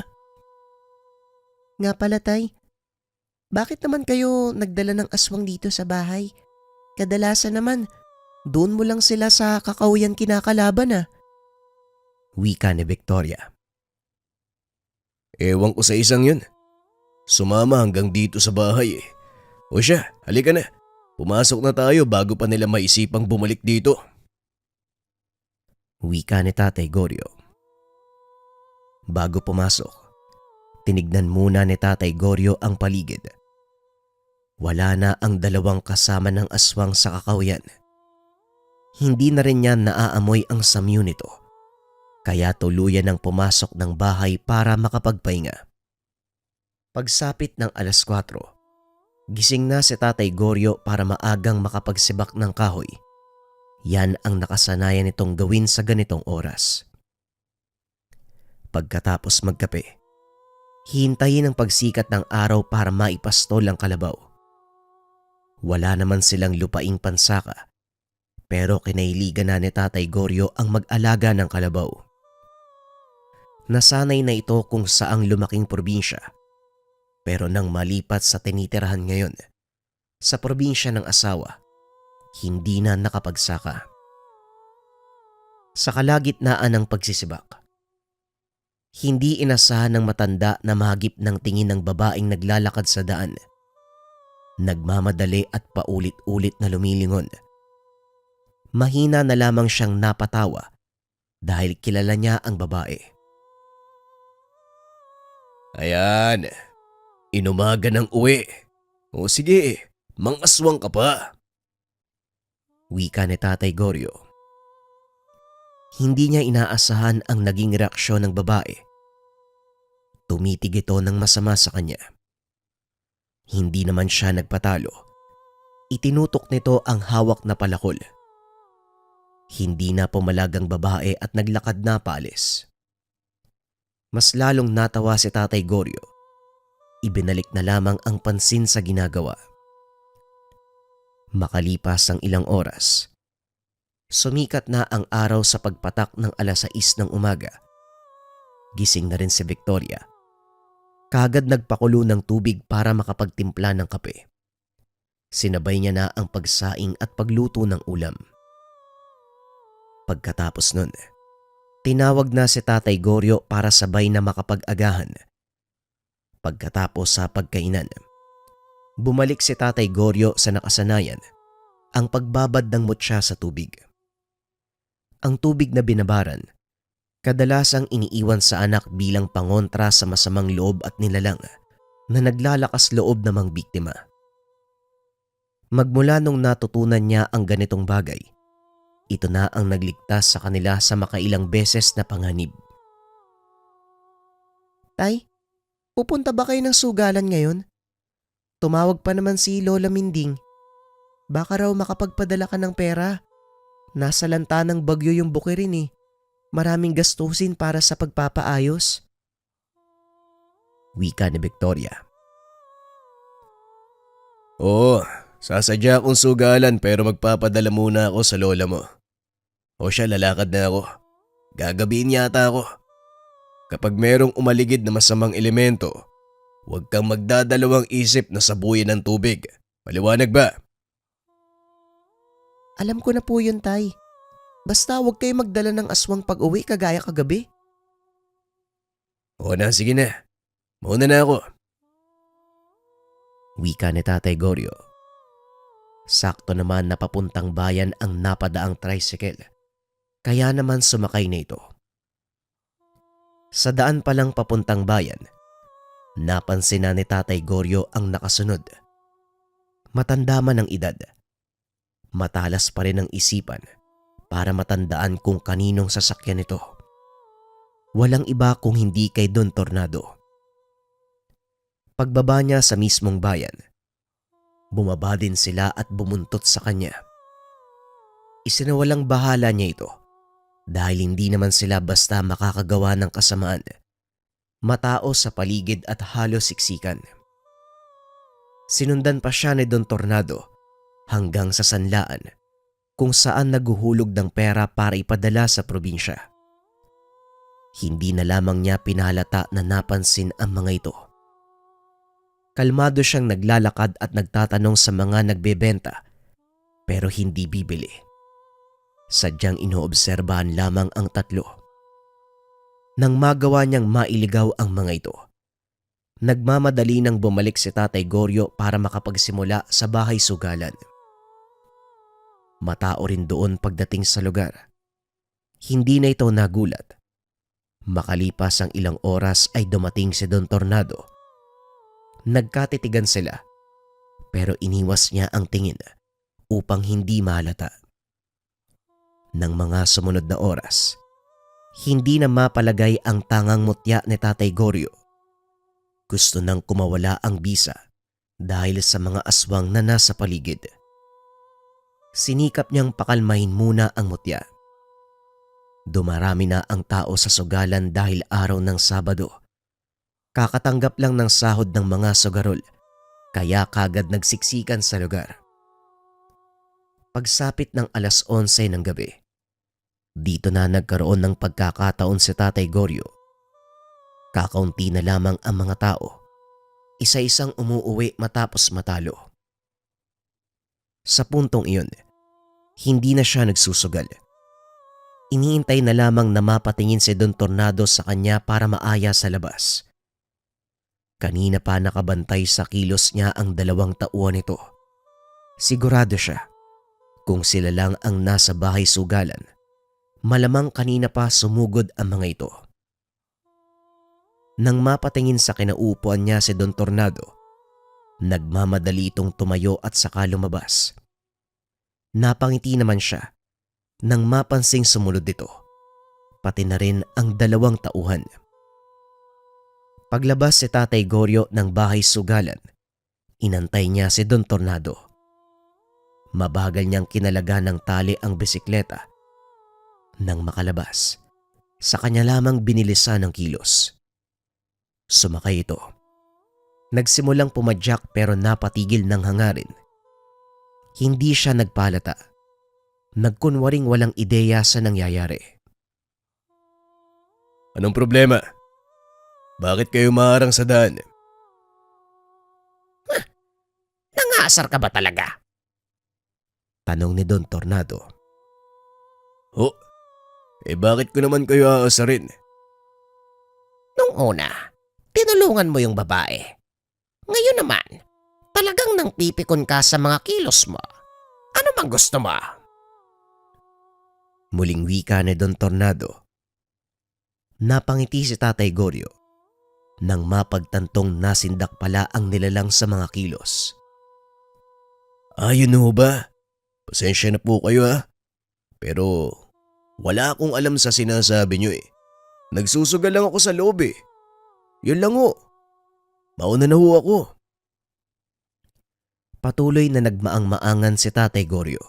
Nga pala, Tay. Bakit naman kayo nagdala ng aswang dito sa bahay? Kadalasan naman, doon mo lang sila sa kakahuyan kinakalaban ah. Wika ni Victoria. Ewan ko sa isang yun. Sumama hanggang dito sa bahay eh. O siya, halika na. Pumasok na tayo bago pa nila maisipang bumalik dito. Wika ni Tatay Goryo. Bago pumasok, tinignan muna ni Tatay Goryo ang paligid. Wala na ang dalawang kasama ng aswang sa kakahuyan. Hindi na rin niya naaamoy ang samyu nito, kaya tuluyan ng pumasok ng bahay para makapagpahinga. Pagsapit ng 4:00, gising na si Tatay Goryo para maagang makapagsibak ng kahoy. Yan ang nakasanayan nitong gawin sa ganitong oras. Pagkatapos magkape, hintayin ang pagsikat ng araw para maipastol ang kalabaw. Wala naman silang lupaing pansaka, pero kinahiligan na ni Tatay Goryo ang mag-alaga ng kalabaw. Nasanay na ito kung saang lumaking probinsya, pero nang malipat sa tinitirahan ngayon, sa probinsya ng asawa, hindi na nakapagsaka. Sa kalagitnaan ng pagsisibak, hindi inasahan ng matanda na mahagip ng tingin ng babaeng naglalakad sa daan. Nagmamadali at paulit-ulit na lumilingon. Mahina na lamang siyang napatawa dahil kilala niya ang babae. Ayan, inumaga ng uwi. O sige, mangaswang ka pa. Wika ni Tatay Goryo. Hindi niya inaasahan ang naging reaksyon ng babae. Tumitig ito ng masama sa kanya. Hindi naman siya nagpatalo. Itinutok nito ang hawak na palakol. Hindi na pumalag ang babae at naglakad na paalis. Mas lalong natawa si Tatay Goryo. Ibinalik na lamang ang pansin sa ginagawa. Makalipas ang ilang oras, sumikat na ang araw sa pagpatak ng 6:00 ng umaga. Gising na rin si Victoria. Kaagad nagpakulo ng tubig para makapagtimpla ng kape. Sinabay niya na ang pagsaing at pagluto ng ulam. Pagkatapos nun, tinawag na si Tatay Goryo para sabay na makapag-agahan. Pagkatapos sa pagkainan, bumalik si Tatay Goryo sa nakasanayan, ang pagbabad ng mutya sa tubig. Ang tubig na binabaran, kadalasang iniiwan sa anak bilang pangontra sa masamang loob at nilalang na naglalakas loob namang biktima. Magmula nung natutunan niya ang ganitong bagay, ito na ang nagligtas sa kanila sa makailang beses na panganib. Tay, pupunta ba kayo ng sugalan ngayon? Tumawag pa naman si Lola Minding. Baka raw makapagpadala ka ng pera. Nasa lanta ng bagyo yung bukirin eh. Maraming gastusin para sa pagpapaayos. Wika ni Victoria. Oo, sasadya akong sugalan pero magpapadala muna ako sa lola mo. O siya, lalakad na ako. Gagabihin yata ako. Kapag merong umaligid na masamang elemento, huwag kang magdadalawang isip na sabuyin ng tubig. Maliwanag ba? Alam ko na po yun, Tay. Basta huwag kayo magdala ng aswang pag-uwi kagaya kagabi. O na, sige na. Mauna na ako. Wika ni Tatay Goryo. Sakto naman na papuntang bayan ang napadaang tricycle. Kaya naman sumakay na ito. Sa daan palang papuntang bayan, napansin na ni Tatay Goryo ang nakasunod. Matanda man ang edad. Matalas pa rin ang isipan para matandaan kung kaninong sasakyan ito. Walang iba kung hindi kay Don Tornado. Pagbaba niya sa mismong bayan, bumaba din sila at bumuntot sa kanya. Isinawalang bahala niya ito dahil hindi naman sila basta makakagawa ng kasamaan. Matao sa paligid at halos siksikan. Sinundan pa siya ni Don Tornado hanggang sa sanlaan kung saan naguhulog ng pera para ipadala sa probinsya. Hindi na lamang niya pinalata na napansin ang mga ito. Kalmado siyang naglalakad at nagtatanong sa mga nagbebenta pero hindi bibili. Sadyang inoobserbahan lamang ang tatlo. Nang magawa niyang mailigaw ang mga ito, nagmamadali nang bumalik si Tatay Goryo para makapagsimula sa bahay sugalan. Matao rin doon pagdating sa lugar. Hindi na ito nagulat. Makalipas ang ilang oras ay dumating si Don Tornado. Nagkatitigan sila pero iniwas niya ang tingin upang hindi mahalata. Nang mga sumunod na oras, hindi na mapalagay ang tangang mutya ni Tatay Goryo. Gusto nang kumawala ang bisa dahil sa mga aswang na nasa paligid. Sinikap niyang pakalmahin muna ang mutya. Dumarami na ang tao sa sugalan dahil araw ng Sabado. Kakatanggap lang ng sahod ng mga sugarol, kaya kagad nagsiksikan sa lugar. Pagsapit ng alas 11 ng gabi, dito na nagkaroon ng pagkakataon si Tatay Goryo. Kakaunti na lamang ang mga tao, isa-isang umuuwi matapos matalo. Sa puntong iyon, hindi na siya nagsusugal. Iniintay na lamang na mapatingin si Don Tornado sa kanya para maaya sa labas. Kanina pa nakabantay sa kilos niya ang 2 tauhan nito. Sigurado siya, kung sila lang ang nasa bahay sugalan, malamang kanina pa sumugod ang mga ito. Nang mapatingin sa kinaupuan niya si Don Tornado, nagmamadali itong tumayo at saka lumabas. Napangiti naman siya nang mapansing sumunod dito, pati na rin ang 2 tauhan. Paglabas si Tatay Goryo ng bahay sugalan, inantay niya si Don Tornado. Mabagal niyang kinalaga ng tali ang bisikleta. Nang makalabas, sa kanya lamang binilisan ng kilos. Sumakay ito. Nagsimulang pumadyak pero napatigil ng hangarin. Hindi siya nagpalata. Nagkunwaring walang ideya sa nangyayari. Anong problema? Bakit kayo maharang sa daan? Nangasar ka ba talaga? Tanong ni Don Tornado. Bakit ko naman kayo aasarin? Nung una, tinulungan mo yung babae. Ngayon naman, talagang nang pipikon ka sa mga kilos mo. Ano mang gusto mo? Muling wika ni Don Tornado. Napangiti si Tatay Goryo nang mapagtantong nasindak pala ang nilalang sa mga kilos. Yun ho ba? Pasensya na po kayo Pero wala akong alam sa sinasabi nyo Nagsusugal lang ako sa loob Yun lang ho. Mauna na ho ako. Patuloy na nagmaang-maangan si Tatay Goryo.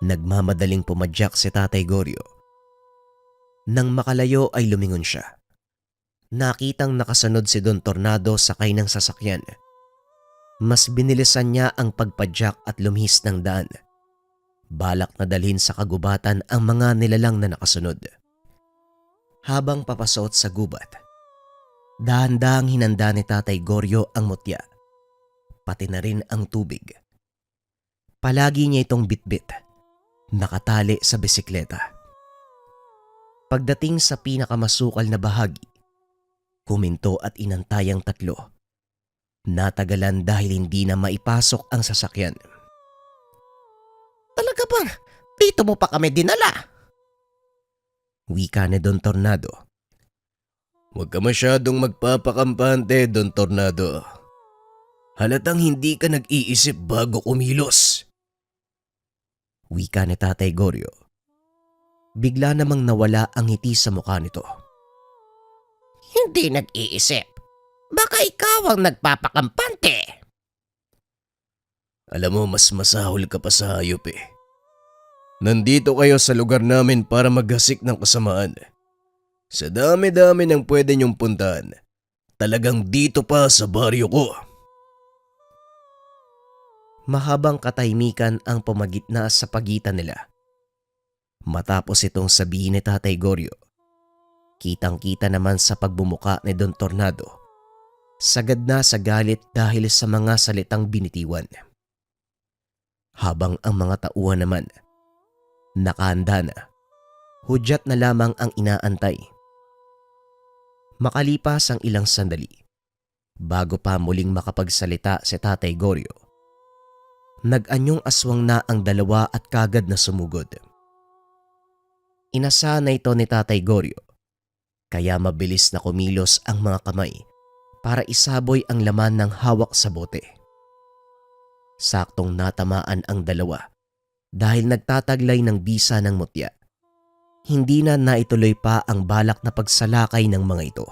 Nagmamadaling pumadyak si Tatay Goryo. Nang makalayo ay lumingon siya. Nakitang nakasunod si Don Tornado sakay ng sasakyan. Mas binilisan niya ang pagpadyak at lumihis ng daan. Balak na dalhin sa kagubatan ang mga nilalang na nakasunod. Habang papasot sa gubat, dahan-dahang hinanda ni Tatay Goryo ang mutya, pati na rin ang tubig. Palagi niya itong bitbit, nakatali sa bisikleta. Pagdating sa pinakamasukal na bahagi, Kuminto at inantay ang tatlo. Natagalan dahil hindi na maipasok ang sasakyan. Talaga bang dito mo pa kami dinala? Wika ni Don Tornado. Huwag ka masyadong magpapakampante, Don Tornado. Halatang hindi ka nag-iisip bago kumilos. Wika ni Tatay Goryo. Bigla namang nawala ang ngiti sa mukha nito. Hindi nag-iisip. Baka ikaw ang nagpapakampante. Alam mo, mas masahol ka pa sa hayop eh. Nandito kayo sa lugar namin para maghasik ng kasamaan. Sa dami-dami ng pwede niyong puntahan, talagang dito pa sa baryo ko. Mahabang katahimikan ang pumagitna sa pagitan nila. Matapos itong sabihin ni Tatay Goryo, kitang-kita naman sa pagbumuka ni Don Tornado, sagad na sa galit dahil sa mga salitang binitiwan. Habang ang mga tauhan naman, nakahanda na, hudyat na lamang ang inaantay. Makalipas ang ilang sandali, bago pa muling makapagsalita si Tatay Goryo, nag-anyong aswang na ang dalawa at kagad na sumugod. Inasana ito ni Tatay Goryo, kaya mabilis na kumilos ang mga kamay para isaboy ang laman ng hawak sa bote. Saktong natamaan ang dalawa dahil nagtataglay ng bisa ng mutya. Hindi na naituloy pa ang balak na pagsalakay ng mga ito.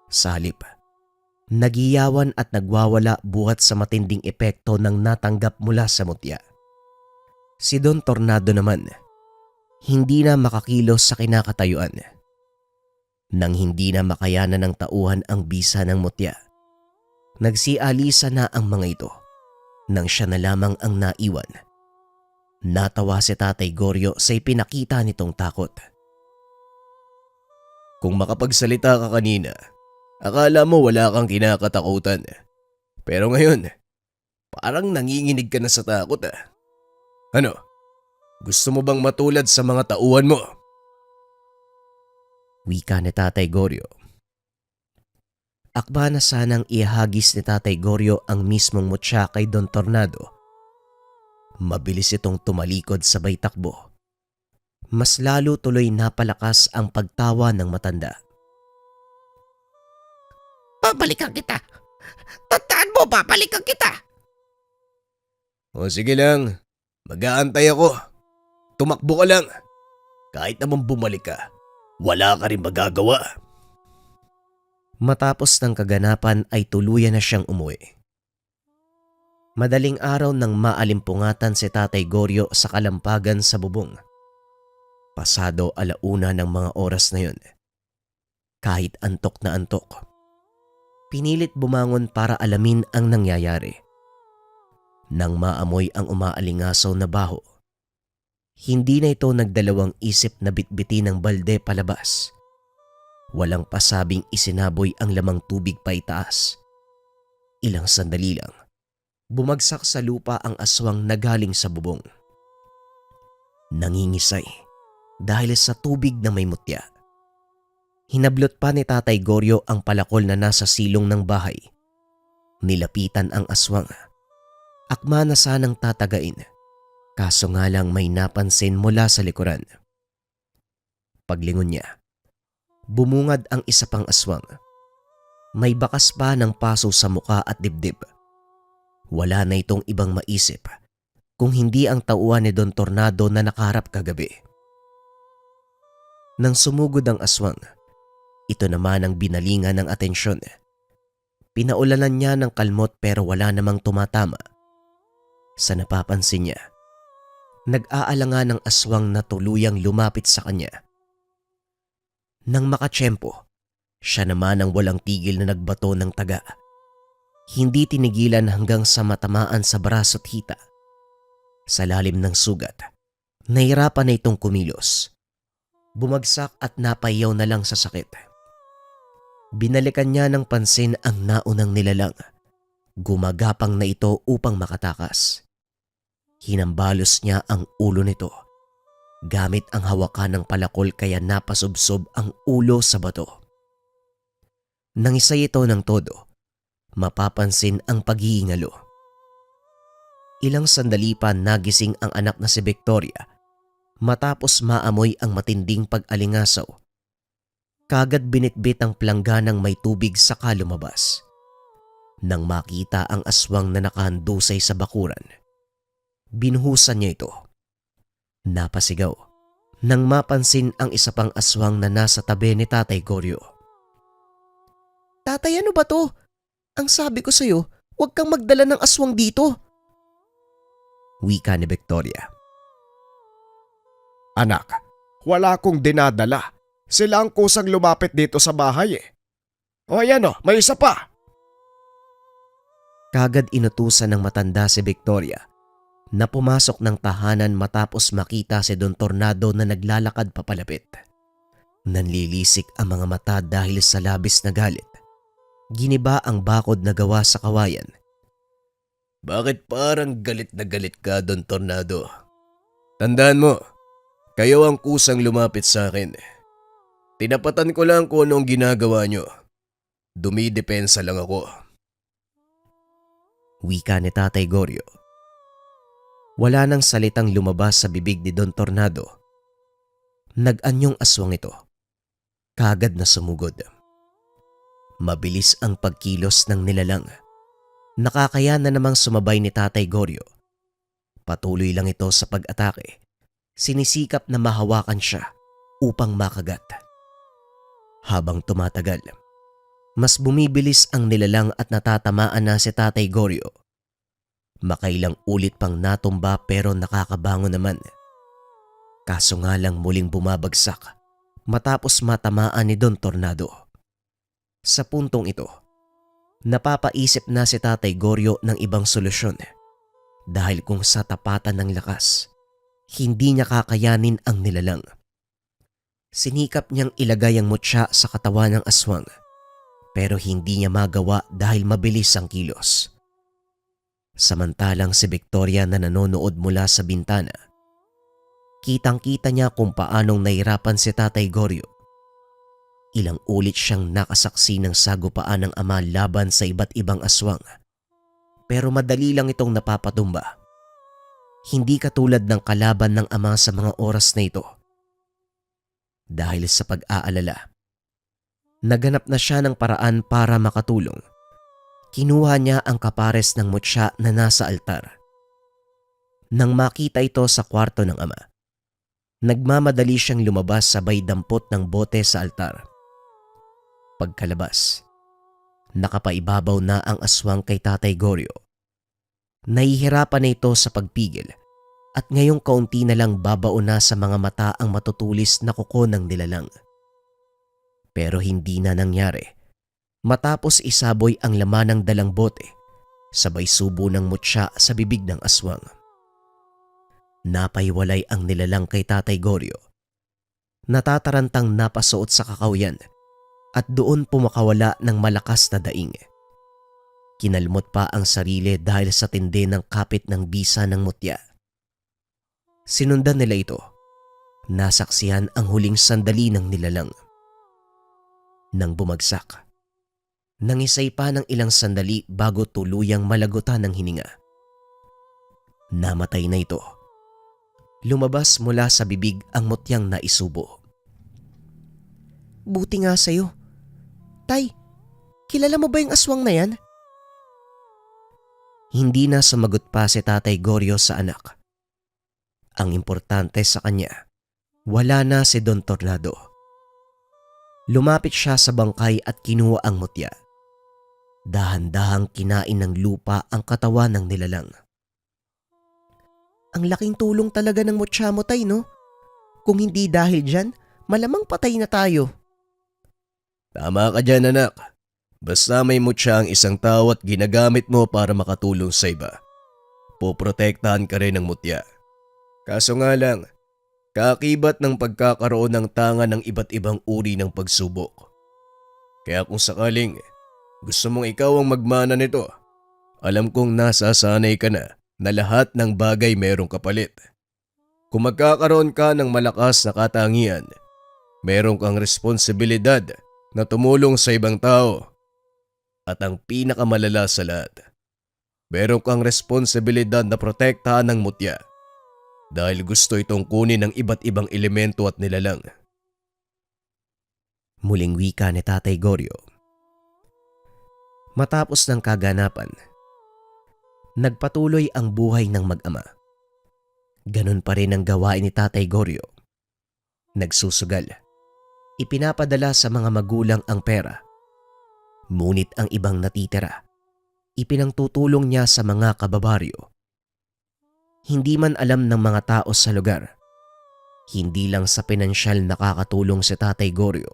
Sa halip, nagiyawan at nagwawala buhat sa matinding epekto ng natanggap mula sa mutya. Si Don Tornado naman, hindi na makakilos sa kinakatayuan. Nang hindi na makayanan ng tauhan ang bisa ng mutya, nagsialisa na ang mga ito nang siya na lamang ang naiwan. Natawa si Tatay Goryo sa ipinakita nitong takot. Kung makapagsalita ka kanina, akala mo wala kang kinakatakutan. Pero ngayon, parang nanginginig ka na sa takot ah. Ano? Gusto mo bang matulad sa mga tauhan mo? Wika ni Tatay Goryo. Akba na sanang ihagis ni Tatay Goryo ang mismong mutya kay Don Tornado. Mabilis itong tumalikod sabay takbo. Mas lalo tuloy napalakas ang pagtawa ng matanda. Babalikan kita. Tandaan mo, babalikan kita. O sige lang, mag-aantay ako. Tumakbo ka lang. Kahit naman bumalik ka, wala ka rin magagawa. Matapos ng kaganapan ay tuluyan na siyang umuwi. Madaling araw nang maalimpungatan si Tatay Goryo sa kalampagan sa bubong. Pasado 1:00 ng mga oras na yun. Kahit antok na antok, pinilit bumangon para alamin ang nangyayari. Nang maamoy ang umaalingasaw na baho, hindi na ito nagdalawang isip na bitbitin ng balde palabas. Walang pasabing isinaboy ang lamang tubig pa itaas. Ilang sandali lang, bumagsak sa lupa ang aswang na galing sa bubong. Nangingisay dahil sa tubig na may mutya. Hinablot pa ni Tatay Goryo ang palakol na nasa silong ng bahay. Nilapitan ang aswang. Akma na sanang tatagain, kaso nga lang may napansin mula sa likuran. Paglingon niya, bumungad ang isa pang aswang. May bakas pa ng paso sa muka at dibdib. Wala na itong ibang maisip kung hindi ang tauhan ni Don Tornado na nakaharap kagabi. Nang sumugod ang aswang, ito naman ang binalingan ng atensyon. Pinaulanan niya ng kalmot pero wala namang tumatama. Sa napapansin niya, nag-aalangan ng aswang na tuluyang lumapit sa kanya. Nang makatsyempo, siya naman ang walang tigil na nagbato ng taga. Hindi tinigilan hanggang sa matamaan sa braso at hita. Sa lalim ng sugat, nahirapan na itong kumilos. Bumagsak at napayaw na lang sa sakit. Binalikan niya ng pansin ang naunang nilalang. Gumagapang na ito upang makatakas. Hinambalos niya ang ulo nito. Gamit ang hawakan ng palakol kaya napasubsob ang ulo sa bato. Nangisay ito ng todo. Mapapansin ang pag-iingalo. Ilang sandali pa nagising ang anak na si Victoria matapos maamoy ang matinding pag-alingasaw. Kagad binitbit ang plangganang may tubig saka lumabas. Nang makita ang aswang na nakahandusay sa bakuran, binuhusan niya ito. Napasigaw nang mapansin ang isa pang aswang na nasa tabi ni Tatay Goryo. Tatay, ano ba to? Ang sabi ko sa'yo, huwag kang magdala ng aswang dito. Wika ni Victoria. Anak, wala akong dinadala. Sila ang kusang lumapit dito sa bahay eh. O ayan o, may isa pa. Kagad inutusan ng matanda si Victoria na pumasok ng tahanan matapos makita si Don Tornado na naglalakad papalapit. Nanlilisik ang mga mata dahil sa labis na galit. Giniba ang bakod na gawa sa kawayan. Bakit parang galit na galit ka, Don Tornado? Tandaan mo, kayo ang kusang lumapit sa akin. Tinapatan ko lang kung ano ang ginagawa nyo. Dumidepensa lang ako. Wika ni Tatay Goryo. Wala nang salitang lumabas sa bibig ni Don Tornado. Nag-anyong aswang ito. Kagad na sumugod. Mabilis ang pagkilos ng nilalang. Nakakaya na namang sumabay ni Tatay Goryo. Patuloy lang ito sa pag-atake. Sinisikap na mahawakan siya upang makagat. Habang tumatagal, mas bumibilis ang nilalang at natatamaan na si Tatay Goryo. Makailang ulit pang natumba pero nakakabangon naman. Kaso nga lang muling bumabagsak matapos matamaan ni Don Tornado. Sa puntong ito, napapaisip na si Tatay Goryo ng ibang solusyon dahil kung sa tapatan ng lakas, hindi niya kakayanin ang nilalang. Sinikap niyang ilagay ang mutya sa katawan ng aswang pero hindi niya magawa dahil mabilis ang kilos. Samantalang si Victoria na nanonood mula sa bintana, kitang-kita niya kung paanong nahirapan si Tatay Goryo. Ilang ulit siyang nakasaksi ng sagupaan ng ama laban sa iba't ibang aswang. Pero madali lang itong napapatumba. Hindi katulad ng kalaban ng ama sa mga oras na ito. Dahil sa pag-aalala, naganap na siya ng paraan para makatulong. Kinuha niya ang kapares ng mutya na nasa altar. Nang makita ito sa kwarto ng ama, nagmamadali siyang lumabas sabay dampot ng bote sa altar. Pagkalabas, nakapaibabaw na ang aswang kay Tatay Goryo. Nahihirapan na ito sa pagpigil at ngayong kaunti na lang babao na sa mga mata ang matutulis na kuko ng nilalang. Pero hindi na nangyari. Matapos isaboy ang laman ng dalang bote, sabay subo ng mutya sa bibig ng aswang. Napaiwalay ang nilalang kay Tatay Goryo. Natatarantang napasuot sa kakawyan at doon pumakawala ng malakas na daing. Kinalmot pa ang sarili dahil sa tindi ng kapit ng bisa ng mutya. Sinundan nila ito. Nasaksihan ang huling sandali ng nilalang. Nang bumagsak, nangisay pa ng ilang sandali bago tuluyang malagutan ng hininga. Namatay na ito. Lumabas mula sa bibig ang mutyang naisubo. Buti nga sa'yo. Tay, kilala mo ba yung aswang na yan? Hindi na sumagot pa si Tatay Goryo sa anak. Ang importante sa kanya, wala na si Don Tornado. Lumapit siya sa bangkay at kinuha ang mutya. Dahan-dahang kinain ng lupa ang katawan ng nilalang. Ang laking tulong talaga ng mutya mo, Tay, no? Kung hindi dahil dyan, malamang patay na tayo. Tama ka dyan, anak. Basta may mutya ang isang tao at ginagamit mo para makatulong sa iba, poprotektahan ka rin ng mutya. Kaso nga lang, kaakibat ng pagkakaroon ng tanga ng iba't ibang uri ng pagsubok. Kaya kung sakaling gusto mong ikaw ang magmana nito, alam kong nasasanay ka na lahat ng bagay merong kapalit. Kung magkakaroon ka ng malakas na katangian, meron kang responsibilidad na tumulong sa ibang tao. At ang pinakamalala sa lahat, meron kang responsibilidad na protektahan ng mutya dahil gusto itong kunin ng iba't ibang elemento at nilalang. Muling wika ni Tatay Goryo. Matapos ng kaganapan, nagpatuloy ang buhay ng mag-ama. Ganun pa rin ang gawain ni Tatay Goryo. Nagsusugal. Ipinapadala sa mga magulang ang pera. Ngunit ang ibang natitira, ipinangtutulong niya sa mga kababaryo. Hindi man alam ng mga tao sa lugar, hindi lang sa pinansyal nakakatulong si Tatay Goryo.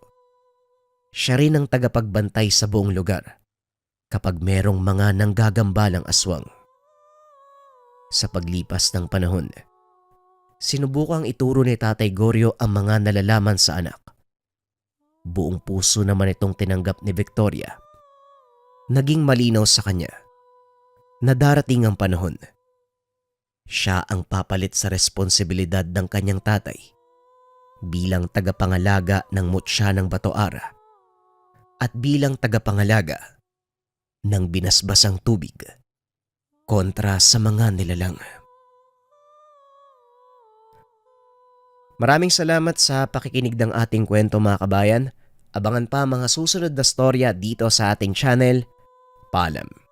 Siya rin ang tagapagbantay sa buong lugar kapag merong mga nanggagambalang aswang. Sa paglipas ng panahon, sinubukang ituro ni Tatay Goryo ang mga nalalaman sa anak. Buong puso naman itong tinanggap ni Victoria. Naging malinaw sa kanya na darating ang panahon. Siya ang papalit sa responsibilidad ng kanyang tatay bilang tagapangalaga ng mutya ng Batoara at bilang tagapangalaga ng binasbasang tubig kontra sa mga nilalang. Maraming salamat sa pakikinig ng ating kwento mga kabayan. Abangan pa mga susunod na storya dito sa ating channel. Paalam.